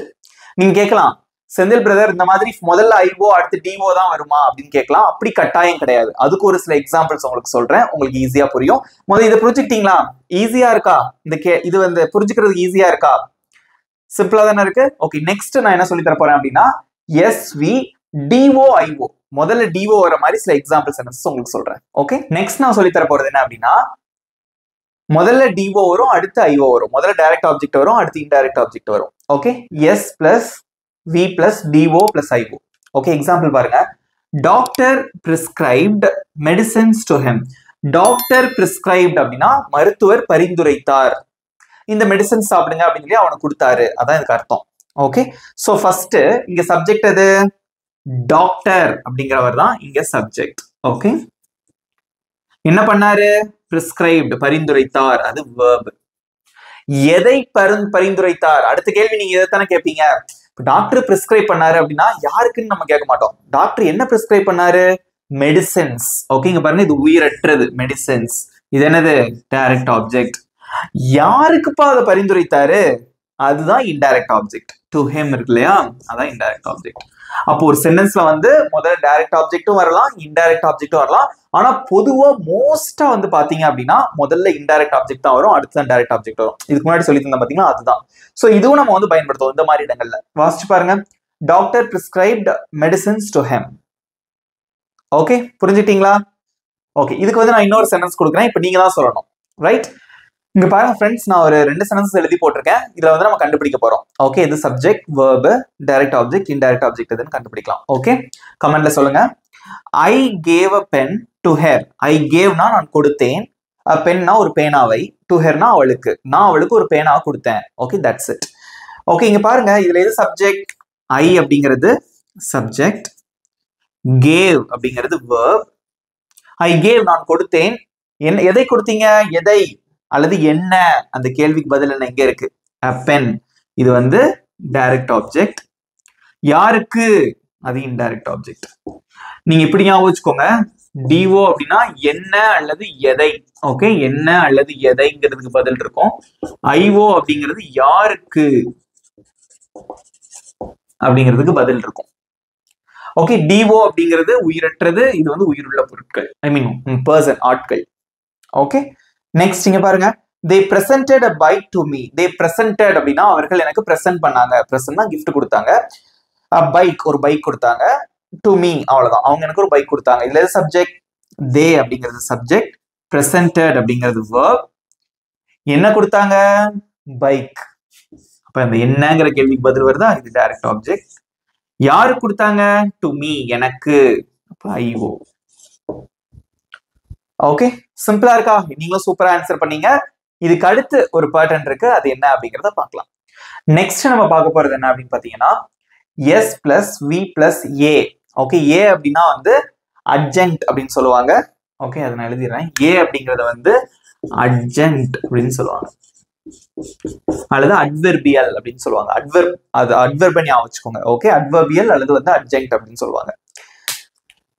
நீங்க கேட்கலாம், செந்தில் பிரதர் இந்த மாதிரி முதல்ல ஐஓ அடுத்து டிஓ தான் வருமா அப்படின்னு கேட்கலாம். அப்படி கட்டாயம் கிடையாது. அதுக்கு ஒரு சில எக்ஸாம்பிள்ஸ் உங்களுக்கு சொல்றேன், உங்களுக்கு ஈஸியா புரியும். முதல்ல இதை புரிஞ்சுக்கிட்டீங்களா? ஈஸியா இருக்கா? இது வந்து புரிஞ்சுக்கிறதுக்கு ஈஸியா இருக்கா? சிம்பிளா தானே இருக்கு. ஓகே, நெக்ஸ்ட் நான் என்ன சொல்லி தர போறேன் அப்படின்னா எஸ்வி டிஓ ஐஓ. முதல்ல டிஓ வர மாதிரி சில எக்ஸாம்பிள் சென்டென்சஸ் உங்களுக்கு சொல்றேன். ஓகே, நெக்ஸ்ட் நான் சொல்லி தர போறது என்ன அப்படின்னா முதல்ல டிஓ வரும், அடுத்து ஐஓ வரும். முதல்ல டைரக்ட் ஆப்ஜெக்ட் வரும், அடுத்து இன்டைரக்ட் ஆப்ஜெக்ட் வரும். Okay, S plus V plus DO plus IO. Okay, example பாருங்க. Doctor prescribed medicines to him. Doctor prescribed அப்படின்னா மருத்துவர் பரிந்துரைத்தார். இந்த மெடிசன் சாப்பிடுங்க அப்படின்னு சொல்லி அவனுக்கு கொடுத்தாரு. அதான் இதுக்கு அர்த்தம். ஓகே, சோ ஃபர்ஸ்ட் இங்க சப்ஜெக்ட் எது? டாக்டர் அப்படிங்கிறவர் தான் இங்க சப்ஜெக்ட். ஓகே, என்ன பண்ணாரு? பிரிஸ்கிரைப்ட் பரிந்துரைத்தார், அது verb. எதை பரிந்துரைத்தார்? அடுத்த கேள்வி நீங்க எதைத்தானே கேட்பீங்க. டாக்டர் பிரிஸ்கிரைப் பண்ணாரு அப்படின்னா யாருக்குன்னு நம்ம கேட்க மாட்டோம். டாக்டர் என்ன பிரிஸ்கிரைப் பண்ணாரு? மெடிசன்ஸ். ஓகே, இங்க பாருங்க, இது உயிரற்றது மெடிசன்ஸ். இது என்னது? Direct object. யாருக்குப்பா அதை பரிந்துரைத்தாரு? அதுதான் இன்டைரக்ட் ஆப்ஜெக்ட். டு ஹிம் இருக்கு இல்லையா, அதான் இன்டைரக்ட் ஆப்ஜெக்ட். அப்போ ஒரு சென்டென்ஸ்ல வந்து முதல்ல டைரக்ட் ஆப்ஜெக்டும் வரலாம், இன்டைரக்ட் ஆப்ஜெக்டும் வரலாம். ஆனா பொதுவா மோஸ்டா வந்து பாத்தீங்க அப்படின்னா முதல்ல இன்டைரக்ட் ஆப்ஜெக்ட் தான் வரும், அடுத்து தான் டைரக்ட் ஆப்ஜெக்ட் வரும். இதுக்கு முன்னாடி சொல்லி தந்தேன் பாத்தீங்களா, அதுதான். சோ இதுவும் நம்ம வந்து பயன்படுத்துவோம் இந்த மாதிரி இடங்கள்ல. வாசிச்சு பாருங்க. Doctor prescribed medicines to him. Okay, புரிஞ்சுட்டீங்களா? ஓகே, இதுக்கு வந்து நான் இன்னொரு சென்டென்ஸ் கொடுக்குறேன். இப்போ நீங்க தான் சொல்லணும். ரைட், இங்க பாருங்க ஃப்ரெண்ட்ஸ், நான் ஒரு 2 சென்டென்சஸ் எழுதி போட்டிருக்கேன். இதுல வந்து நம்ம கண்டுபிடிக்க போறோம். ஓகே, இது subject, verb, direct object, indirect object எதுன்னு கண்டுபிடிக்கலாம். ஓகே, கமெண்ட்ல சொல்லுங்க. I gave a pen to her. I கேவ்னா நான் கொடுத்தேன், பென்னா ஒரு பேனாவை, டு ஹெர்னா அவளுக்கு, நான் அவளுக்கு ஒரு பேனாவை கொடுத்தேன். Okay, that's it. ஓகே, இங்க பாருங்க, இதுல எது சப்ஜெக்ட்? ஐ அப்படிங்கிறது சப்ஜெக்ட், கேவ் அப்படிங்கிறது verb. ஐ கேவ் நான் கொடுத்தேன். எதை கொடுத்தீங்க? எதை அல்லது என்ன? அந்த கேள்விக்கு பதில் என்ன இங்க இருக்கு? பென். இது வந்து டைரக்ட் ஆப்ஜெக்ட். யாருக்கு? அது இன்டைரக்ட் ஆப்ஜெக்ட். நீங்க இப்படி ஞாபகம் வச்சுக்கோங்க. டிஓ அப்படின்னா என்ன அல்லது எதை. ஓகே, என்ன அல்லது எதைங்கிறதுக்கு பதில் இருக்கும். ஐஓ அப்படிங்கிறது யாருக்கு அப்படிங்கிறதுக்கு பதில் இருக்கும். ஓகே, டிஓ அப்படிங்கிறது உயிரற்றது, இது வந்து உயிருள்ள பொருட்கள், ஐ மீன் பர்சன், ஆட்கள். ஓகே, நெக்ஸ்ட் இங்க பாருங்க. they presented a bike to me. they presented அப்படின்னா அவர்கள் எனக்கு பிரசன்ட் பண்ணாங்க. பிரசன்ட்னா gift கொடுத்தாங்க. பைக், ஒரு பைக் கொடுத்தாங்க. டு மீ, அவ்வளவுதான். அவங்க எனக்கு ஒரு பைக் கொடுத்தாங்க. இதுல எது சப்ஜெக்ட்? தே அப்படிங்கிறது சப்ஜெக்ட், presented அப்படிங்கிறது verb. என்ன கொடுத்தாங்க? பைக். அப்ப அந்த என்னங்கிற கேள்விக்கு பதில் வருதா? இது டைரக்ட் ஆப்ஜெக்ட். யாரு கொடுத்தாங்க? டு மீ, எனக்கு. அப்ப ஐஓ. ஓகே, சிம்பிளா இருக்கா? நீங்களும் சூப்பரா ஆன்சர் பண்ணீங்க. இதுக்கு அடுத்து ஒரு பேட்டர்ன் இருக்கு, அது என்ன அப்படிங்கறத பார்க்கலாம். நெக்ஸ்ட் நம்ம பார்க்க போறது என்ன அப்படின்னு பாத்தீங்கன்னா S plus V plus A. Okay, A அப்படின்னா வந்து அட்ஜென்ட் அப்படின்னு சொல்லுவாங்க. ஓகே, அதை நான் எழுதிடுறேன். ஏ அப்படிங்கறத வந்து அட்ஜென்ட் அப்படின்னு சொல்லுவாங்க, அல்லது அட்வெர்பியல் அப்படின்னு சொல்லுவாங்க. அது அட்வெர்பை ஞாபகம் வச்சுக்கோங்க. ஓகே, அட்வெர்பியல் அல்லது வந்து அட்ஜென்ட் அப்படின்னு சொல்லுவாங்க.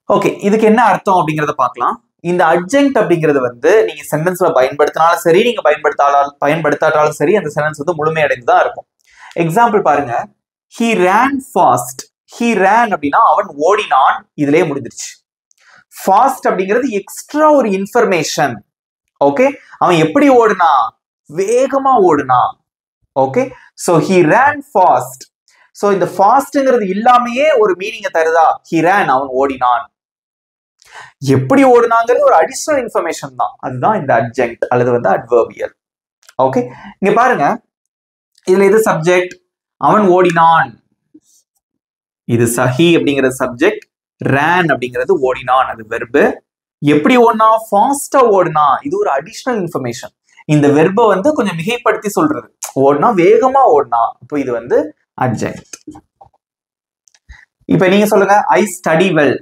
ஓகே, இதுக்கு என்ன அர்த்தம் அப்படிங்கறத பார்க்கலாம். இந்த அட்ஜென்ட் அப்படிங்கிறது வந்து நீங்க சென்டென்ஸ்ல பயன்படுத்தினாலும் சரி, நீங்க பயன்படுத்தாட்டாலும் சரி, அந்த சென்டென்ஸ் வந்து முழுமையடைந்து தான் இருக்கும். எக்ஸாம்பிள் பாருங்க. he ran fast. he ran அப்படின்னா அவன் ஓடினான், இதுலயே முடிஞ்சிருச்சு. ஃபாஸ்ட் அப்படிங்கிறது எக்ஸ்ட்ரா ஒரு இன்ஃபர்மேஷன். ஓகே, அவன் எப்படி ஓடுனா? வேகமா ஓடுனா. Okay, so he ran fast. So இந்த ஃபாஸ்ட்ங்கிறது இல்லாமையே ஒரு மீனிங்க தருதா? he ran, அவன் ஓடினான். எப்படி ஓடுனாங்கிறது ஒரு அடிஷனல் இன்ஃபர்மேஷன் தான். அதுதான் இந்த அட்ஜென்ட் அல்லது வந்து அட்வெர்பியல். ஓகே, இங்க பாருங்க. இதுல எது சப்ஜெக்ட்? அவன் ஓடினான், இது சஹி அப்படிங்கிறது சப்ஜெக்ட். ரேன் அப்படிங்கிறது ஓடினான், அது வெர்பு. எப்படி ஓடினா? ஃபாஸ்டா ஓடினா, இது ஒரு அடிஷனல் இன்ஃபர்மேஷன். இந்த வெர்பை வந்து கொஞ்சம் மிகைப்படுத்தி சொல்றது. ஓடினா, வேகமா ஓடினா, இப்போ இது வந்து அட்ஜென்ட். இப்ப நீங்க சொல்லுங்க. ஐ ஸ்டடி வெல்.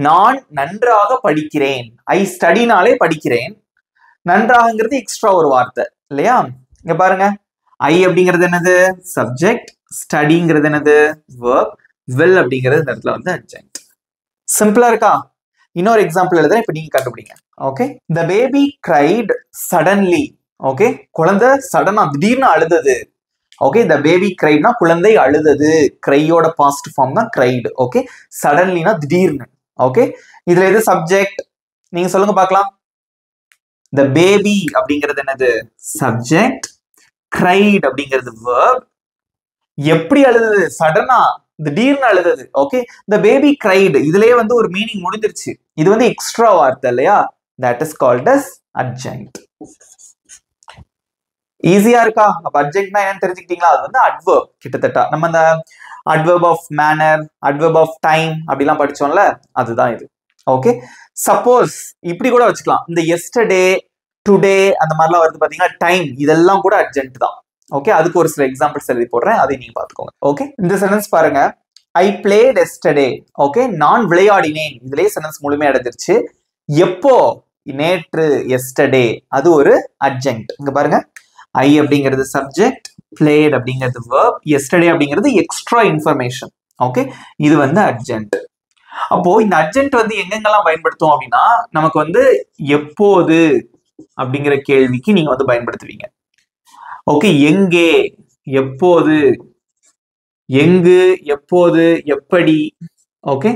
நான் நன்றாக படிக்கிறேன். ஐ ஸ்டடினாலே படிக்கிறேன். நன்றாகங்கிறது எக்ஸ்ட்ரா ஒரு வார்த்தை இல்லையா? இங்க பாருங்க. ஐ அப்படிங்கிறது என்னது? சப்ஜெக்ட். ஸ்டடிங்கிறது என்னது? verb. வெல் அப்படிங்கிறது இந்த இடத்துல வந்து அட்ஜென்ட். சிம்பிளா இருக்கா? இன்னொரு எக்ஸாம்பிள் எழுதுறேன், இப்ப நீங்க கண்டுபிடிங்க. Okay, the baby cried suddenly. Okay, குழந்தை சடனா திடீர்னு அழுதது. ஓகே the baby criedனா குழந்தை அழுதது, cryயோட past form தான் cried. ஓகே suddenlyனா திடீர்னு. ஓகே இதுல எது சப்ஜெக்ட் நீங்க சொல்லுங்க பார்க்கலாம். the baby அப்படிங்கிறது என்னது சப்ஜெக்ட், cried அப்படிங்கிறது verb. எப்படி அழுதது சடனா திடீர்னு அழுதது. ஓகே the baby cried இதுலயே வந்து ஒரு மீனிங் முடிஞ்சிருச்சு. இது வந்து எக்ஸ்ட்ரா வார்த்தை இல்லையா, that is called as adjunct. ஈஸியா இருக்கா? அப்ப adjunctனா என்னன்னு தெரிஞ்சுக்கிட்டீங்களா? அது வந்து adverb கிட்டத்தட்ட நம்ம அந்த adverb of manner, adverb of time அப்படிலாம் படிச்சோம்ல, அதுதான் இது. ஓகே சப்போஸ் இப்படி கூட வச்சுக்கலாம், இந்த yesterday, today அந்த மாதிரிலாம் வருது பாத்தீங்கன்னா டைம், இதெல்லாம் கூட adjunct தான். ஓகே அதுக்கு ஒரு சில எக்ஸாம்பிள்ஸ் எழுதி போடுறேன், அதை நீங்க பாத்துக்கோங்க. ஓகே இந்த சென்டென்ஸ் பாருங்க, I played yesterday. ஓகே நான் விளையாடினேன், இதுலயே சென்டென்ஸ் முழுமையா அடைஞ்சிருச்சு. எப்போ நேற்று yesterday, அது ஒரு adjunct. இங்க பாருங்க I அப்படிங்கிறது சப்ஜெக்ட், played அப்படிங்கிறது verb, yesterday அப்படிங்கிறது எக்ஸ்ட்ரா இன்ஃபர்மேஷன். ஓகே இது வந்து adjunct. அப்போ இந்த adjunct வந்து எங்கெங்கெல்லாம் பயன்படுத்தும் அப்படின்னா, நமக்கு வந்து எப்போது அப்படிங்கிற கேள்விக்கு நீங்க வந்து பயன்படுத்துவீங்க. ஓகே எங்கே, எப்போது, எங்கு, எப்போது, எப்படி. ஓகே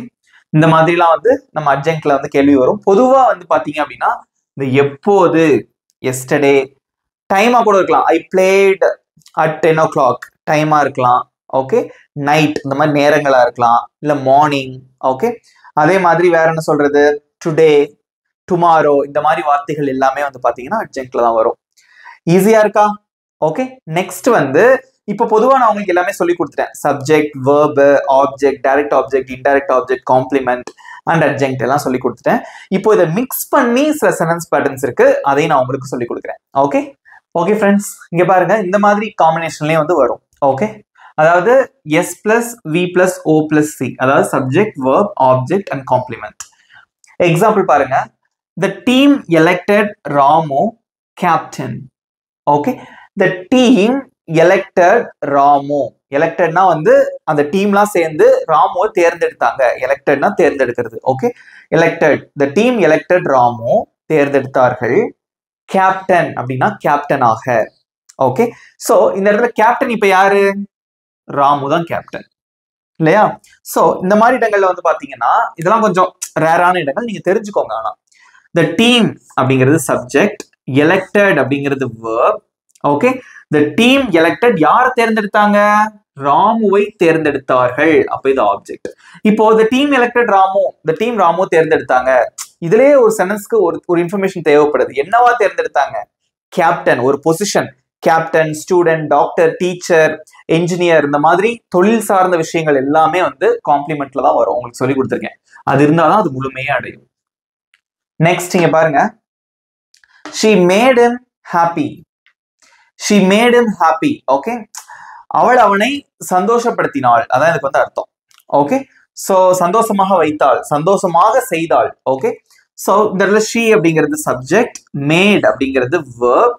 இந்த மாதிரிலாம் வந்து நம்ம adjunctல வந்து கேள்வி வரும். பொதுவா வந்து பாத்தீங்க அப்படின்னா இந்த எப்போது yesterday, டைமா கூட இருக்கலாம். I played at 10 o'clock டைமா இருக்கலாம். ஓகே நைட் இந்த மாதிரி நேரங்களா இருக்கலாம், இல்ல மார்னிங். ஓகே அதே மாதிரி வேற என்ன சொல்றது, டுடே, டுமாரோ, இந்த மாதிரி வார்த்தைகள் எல்லாமே வந்து பாத்தீங்கன்னா adjunctல தான் வரும். ஈஸியா இருக்கா? ஓகே நெக்ஸ்ட் வந்து இப்போ பொதுவா நான் உங்களுக்கு எல்லாமே சொல்லி கொடுத்துட்டேன். Subject, verb, object, direct object, indirect object, complement and adjunct எல்லாம் சொல்லி கொடுத்துட்டேன். இப்போ இதை மிக்ஸ் பண்ணி சில சென்டென்ஸ் பேட்டர்ன்ஸ் இருக்கு, அதையும் நான் உங்களுக்கு சொல்லி கொடுக்குறேன். ஓகே ஓகே ஃப்ரெண்ட்ஸ் இங்க பாருங்க, இந்த மாதிரி காம்பினேஷன்லயே வந்து வரும். ஓகே அதாவது S plus V plus O plus C, அதாவது subject, verb, object and complement. Example பாருங்க, the team elected Ramu captain. Okay the team elected Ramu. electedனா வந்து அந்த டீம்லாம் சேர்ந்து ராமுவை தேர்ந்தெடுத்தாங்க. electedனா தேர்ந்தெடுக்கிறது. Okay elected, the team elected Ramu, தேர்ந்தெடுத்தார்கள். கேப்டன் அப்படின்னா கேப்டனாக. ஓகே சோ இந்த இடத்துல கேப்டன் இப்ப யாரு, ராமு தான் கேப்டன் இல்லையா? சோ இந்த மாதிரி இடங்கள்ல வந்து பாத்தீங்கன்னா இதெல்லாம் கொஞ்சம் ரேரான இடங்கள், நீங்க தெரிஞ்சுக்கோங்க. ஆனா the team அப்படிங்கிறது சப்ஜெக்ட், elected அப்படிங்கிறது verb. Okay the team elected யாரை தேர்ந்தெடுத்தாங்க, ராமுவை தேர்ந்தெடுத்தார்கள், அப்ப இது ஆப்ஜெக்ட். இப்போ the team elected Ramu, the team Ramu தேர்ந்தெடுத்தாங்க, இதுலயே ஒரு சென்டென்ஸ்க்கு ஒரு இன்ஃபர்மேஷன் தேவைப்படுது. என்னவா தேர்ந்தெடுத்தாங்க, கேப்டன், ஒரு position, captain, student, doctor, teacher, engineer, இந்த மாதிரி தொழில் சார்ந்த விஷயங்கள் எல்லாமே வந்து காம்ப்ளிமெண்ட்ல தான் வரும். உங்களுக்கு சொல்லி கொடுத்துருக்கேன், அது இருந்தாதான் அது முழுமையே அடையும். நெக்ஸ்ட் இங்க பாருங்க, she made him happy. she made him happy. Okay அவள் அவனை சந்தோஷப்படுத்தினாள், அதான் இதுக்கு வந்து அர்த்தம். ஓகே சோ சந்தோஷமாக வைத்தாள், சந்தோஷமாக செய்தாள். ஓகே சோ இந்த இடத்துல she அப்படிங்கிறது சப்ஜெக்ட், made அப்படிங்கிறது verb.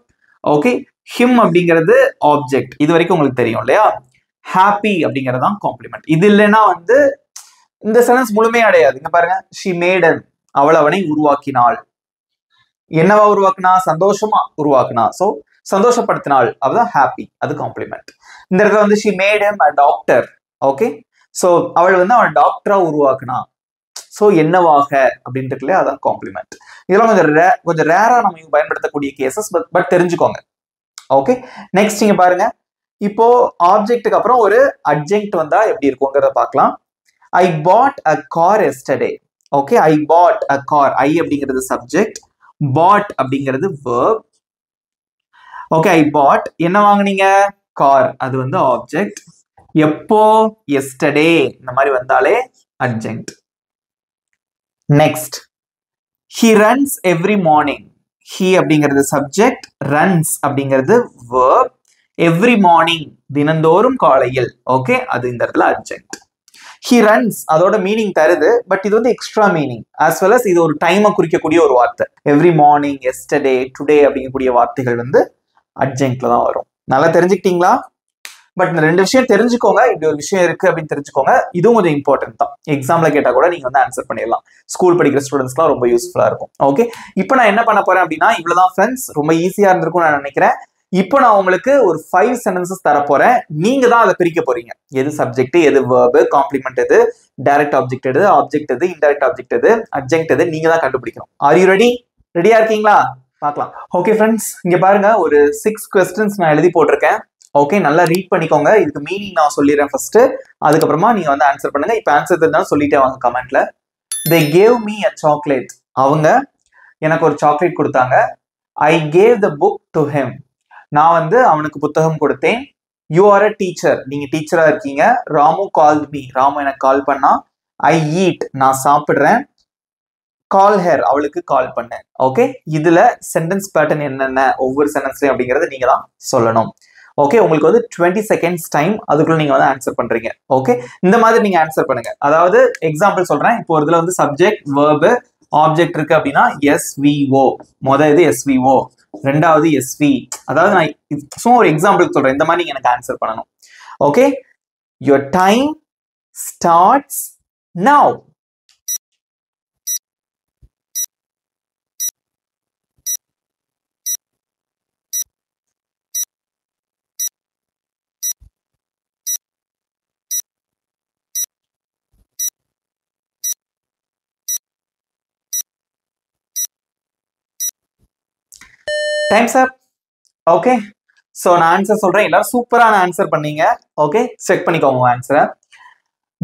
ஓகே him அப்படிங்கிறது ஆப்ஜெக்ட். இது வரைக்கும் உங்களுக்கு தெரியும் இல்லையா? happy அப்படிங்கிறது தான் காம்ப்ளிமெண்ட். இது இல்லைன்னா வந்து இந்த சென்டென்ஸ் முழுமையா அடையாது. இங்க பாருங்க, she made him, அவள் அவனை உருவாக்கினாள். என்னவா உருவாக்குனா, சந்தோஷமா உருவாக்குனா. சோ சந்தோஷப்படுத்தினாள், அதுதான் ஹாப்பி, அது காம்ப்ளிமெண்ட். இந்த இடத்துல வந்து she made him a doctor. Okay so அவள் வந்து அவன் டாக்டரா உருவாக்குனா. சோ என்னவாக அப்படின்னு இருக்குல்ல, அதான் காம்ப்ளிமெண்ட். இதெல்லாம் கொஞ்சம் ரேரா நம்ம பயன்படுத்தக்கூடிய கேசஸ், பட் தெரிஞ்சுக்கோங்க. ஓகே நெக்ஸ்ட் இங்க பாருங்க, இப்போ ஆப்ஜெக்ட்டுக்கு அப்புறம் ஒரு adjunct வந்தா எப்படி இருக்குங்கிறத பார்க்கலாம். I bought a car yesterday. Okay I bought a car, I அப்படிங்கிறது சப்ஜெக்ட், bought அப்படிங்கிறது verb. ஓகே I bought, என்ன வாங்குனீங்க, கார், அது வந்து ஆப்ஜெக்ட். எப்போ, yesterday, இந்த மாதிரி வந்தாலே adjunct. Next he runs every morning. he அப்படிங்கிறது சப்ஜெக்ட், runs அப்படிங்கிறது verb, every morning தினந்தோறும் காலையில். ஓகே அது இந்த இடத்துல adjunct. he runs அதோட மீனிங் தருது, பட் இது வந்து extra meaning, as well as இது ஒரு டைமை குறிக்கக்கூடிய ஒரு வார்த்தை. every morning, yesterday, today அப்படிங்கக்கூடிய வார்த்தைகள் வந்து adjunctல தான் வரும். நல்லா தெரிஞ்சுக்கிட்டீங்களா? பட் இந்த ரெண்டு விஷயம் தெரிஞ்சுக்கோங்க, இப்படி ஒரு விஷயம் இருக்கு அப்படின்னு தெரிஞ்சுக்கோங்க. இதுவும் கொஞ்சம் இம்பார்ட்டன்ட் தான். எக்ஸாம்ல கேட்டா கூட நீங்க வந்து ஆன்சர் பண்ணிடலாம். ஸ்கூல் படிக்கிற ஸ்டூடெண்ட்ஸ்லாம் ரொம்ப யூஸ்ஃபுல்லா இருக்கும். ஓகே இப்போ நான் என்ன பண்ண போறேன் அப்படின்னா, இவ்வளவுதான் ஃப்ரெண்ட்ஸ், ரொம்ப ஈஸியா இருந்திருக்கும் நான் நினைக்கிறேன். இப்போ நான் உங்களுக்கு ஒரு 5 சென்டென்சஸ் தர போறேன். நீங்க தான் அதை பிரிக்க போறீங்க. எது சப்ஜெக்ட், எது verb, காம்ப்ளிமெண்ட் எது, டைரக்ட் ஆப்ஜெக்ட் எது, ஆப்ஜெக்ட் எது, இன்டைரக்ட் ஆப்ஜெக்ட் எது, அட்ஜங்க்ட் எது, நீங்க தான் கண்டுபிடிக்கணும். Are you ready? ரெடியா இருக்கீங்களா? பார்க்கலாம். ஓகே ஃப்ரெண்ட்ஸ், இங்க பாருங்க ஒரு 6 questions நான் எழுதி போட்டிருக்கேன். ஓகே, நல்லா ரீட் பண்ணிக்கோங்க. இதுக்கு மீனிங் நான் சொல்லிடுறேன் ஃபர்ஸ்ட், அதுக்கப்புறமா நீங்க வந்து ஆன்சர் பண்ணுங்க. இப்போ ஆன்சர் தெரிஞ்சாலும் சொல்லிட்டே வாங்க கமெண்ட்ல. They gave me a chocolate. அவங்க எனக்கு ஒரு சாக்லேட் கொடுத்தாங்க. I gave the book to him. நான் வந்து அவனுக்கு புத்தகம் கொடுத்தேன். You are a teacher. நீங்க டீச்சரா இருக்கீங்க. Ramu called me. ராமு எனக்கு கால் பண்ணா. I eat. நான் சாப்பிடுறேன். Call her. அவளுக்கு கால் பண்ணேன். ஓகே, இதுல சென்டென்ஸ் பேட்டர்ன் என்னென்ன ஒவ்வொரு சென்டென்ஸ்லயும் அப்படிங்கறத நீங்க தான் சொல்லணும். ஓகே, உங்களுக்கு வந்து 20 seconds டைம், அதுக்குள்ள நீங்க வந்து ஆன்சர் பண்றீங்க. ஓகே, இந்த மாதிரி நீங்க ஆன்சர் பண்ணுங்க. அதாவது எக்ஸாம்பிள் சொல்றேன். இப்போ இதுல வந்து சப்ஜெக்ட், verb, ஆப்ஜெக்ட் இருக்கு அப்படின்னா SVO. இது SVO, ரெண்டாவது SV. அதாவது நான் சும்மா ஒரு எக்ஸாம்பிள் சொல்றேன். இந்த மாதிரி நீங்க எனக்கு ஆன்சர் பண்ணணும். Okay, your time starts now. Times up. Okay, so நான் ஆன்சர் சொல்றேன். எல்லாரும் சூப்பரான ஆன்சர் பண்ணீங்க. ஓகே, செக் பண்ணிக்கோங்க ஆன்சரை.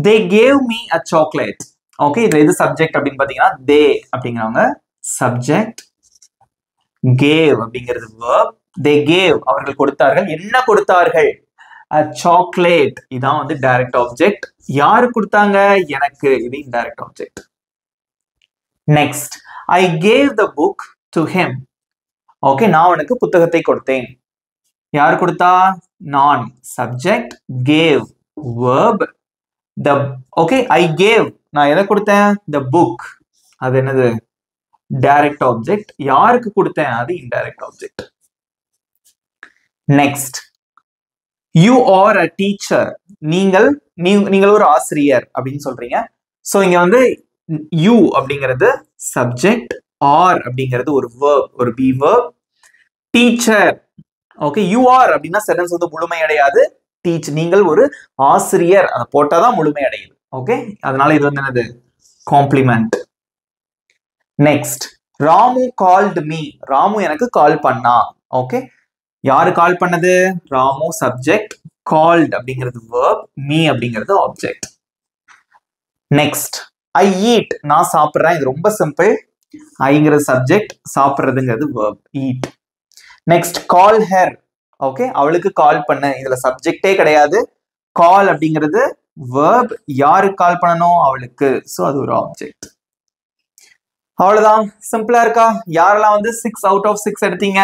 They gave me a chocolate. Okay, இதுல எது சப்ஜெக்ட் அப்படின்னு பாத்தீங்கன்னா தே அப்படிங்கிறவங்க சப்ஜெக்ட், கேவ் அப்படிங்கிறது verb. தே கேவ் அவர்கள் கொடுத்தார்கள். என்ன கொடுத்தார்கள்? அ சாக்லேட். இதான் வந்து டைரக்ட் ஆப்ஜெக்ட். யாரு கொடுத்தாங்க? எனக்கு. இது indirect object. Next, I gave the book to him. Okay, நான் உனக்கு புத்தகத்தை கொடுத்தேன். யார் கொடுத்தா? நான். Subject, gave verb, the. Okay, I gave. நான் எதை கொடுத்தேன்? the book. அது என்னது? Direct object. யாருக்கு கொடுத்தேன்? அது indirect object. Next, you are a teacher. நீங்கள் ஒரு ஆசிரியர் அப்படின்னு சொல்றீங்க. ஸோ இங்க வந்து யூ அப்படிங்கிறது சப்ஜெக்ட், ஆர் அப்படிங்கிறது ஒரு verb, ஒரு be verb. Teacher. Okay, you are அப்படின்னா சென்டென்ஸ் வந்து முழுமை அடையாது. டீச், நீங்கள் ஒரு ஆசிரியர், அதை போட்டாதான் முழுமை அடையுது. ஓகே, அதனால இது வந்து என்னது? Complement. Next, Ramu called me. Ramu எனக்கு கால் பண்ணா. ஓகே, யாரு கால் பண்ணது? ராமு சப்ஜெக்ட், கால்ட் அப்படிங்கிறது verb, மீ அப்படிங்கிறது ஆப்ஜெக்ட். Next, I eat. நான் சாப்பிட்றேன். இது ரொம்ப சிம்பிள். ஐங்கிறது சப்ஜெக்ட், சாப்பிட்றதுங்கிறது verb, eat. Next, call her. Okay, அவளுக்கு கால் பண்ண. இதுல சப்ஜெக்டே கிடையாது. கால் அப்படிங்கிறது verb, யாருக்கு கால் பண்ணணும்? அவளுக்கு. ஸோ அது ஒரு ஆப்ஜெக்ட். அவ்வளவுதான், சிம்பிளா இருக்கா? யாரெல்லாம் வந்து 6 out of 6 எடுத்தீங்க?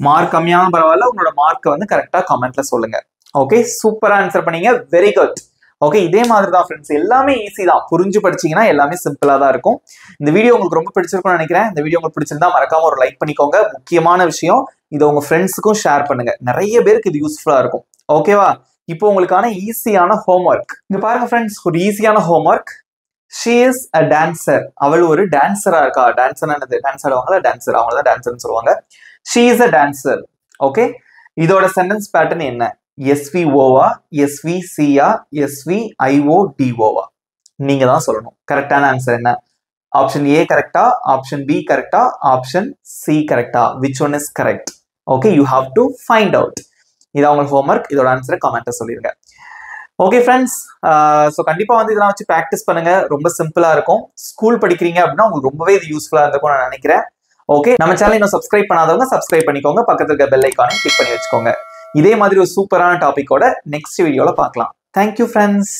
மார்க் கம்மியாகவும் பரவாயில்ல, உங்களோட மார்க்கை வந்து கரெக்டா கமெண்ட்ல சொல்லுங்க. ஓகே, சூப்பரா ஆன்சர் பண்ணீங்க. Very good. ஓகே, இதே மாதிரி தான் ஃப்ரெண்ட்ஸ். எல்லாமே ஈஸி தான். புரிஞ்சு படிச்சீங்கன்னா எல்லாமே சிம்பிளா தான் இருக்கும். இந்த வீடியோ உங்களுக்கு ரொம்ப பிடிச்சிருக்கும்னு நினைக்கிறேன். இந்த வீடியோ உங்களுக்கு பிடிச்சிருந்தா மறக்காம ஒரு லைக் பண்ணிக்கோங்க. முக்கியமான விஷயம், இதை உங்க ஃப்ரெண்ட்ஸுக்கும் ஷேர் பண்ணுங்க. நிறைய பேருக்கு இது யூஸ்ஃபுல்லா இருக்கும். ஓகேவா? இப்போ உங்களுக்கான ஈஸியான ஹோம்ஒர்க் இங்க பாருங்க ஃப்ரெண்ட்ஸ். ஒரு ஈஸியான homework. She is a dancer. அவள் ஒரு டான்சரா இருக்கா. டான்சர் என்னது? டான்ஸ் ஆடுவாங்களா? டான்சர். அவங்க தான் டான்சர்னு சொல்லுவாங்க. She is a dancer. Okay, இதோட சென்டென்ஸ் பேட்டர்ன் என்ன? SVOவா, SVCயா, SVIODOவா? நீங்க தான் சொல்லணும். கரெக்டான ஆன்சர் என்ன? ஆப்ஷன் ஏ கரெக்டா, ஆப்ஷன் பி கரெக்டா, ஆப்ஷன் சி கரெக்டா? Which one is correct? Okay, you have to find out. இது உங்களுக்கு ஹோம்ஒர்க். இதோட ஆன்சரை கமெண்ட்ல சொல்லிருங்க. ஓகே ஃப்ரெண்ட்ஸ், ஸோ கண்டிப்பா வந்து இதெல்லாம் வச்சு ப்ராக்டிஸ் பண்ணுங்க. ரொம்ப சிம்பிளா இருக்கும். ஸ்கூல் படிக்கிறீங்க அப்படின்னா உங்களுக்கு ரொம்பவே இது யூஸ்ஃபுல்லா இருக்கும் நான் நினைக்கிறேன். ஓகே, நம்ம சேனல் இன்னும் சப்ஸ்கிரைப் பண்ணாதவங்க சப்ஸ்கிரைப் பண்ணிக்கோங்க. பக்கத்துல இருக்க பெல் ஐக்கானை கிளிக் பண்ணி வச்சுக்கோங்க. இதே மாதிரி ஒரு சூப்பரான டாபிக்கோட நெக்ஸ்ட் வீடியோல பார்க்கலாம். Thank you friends.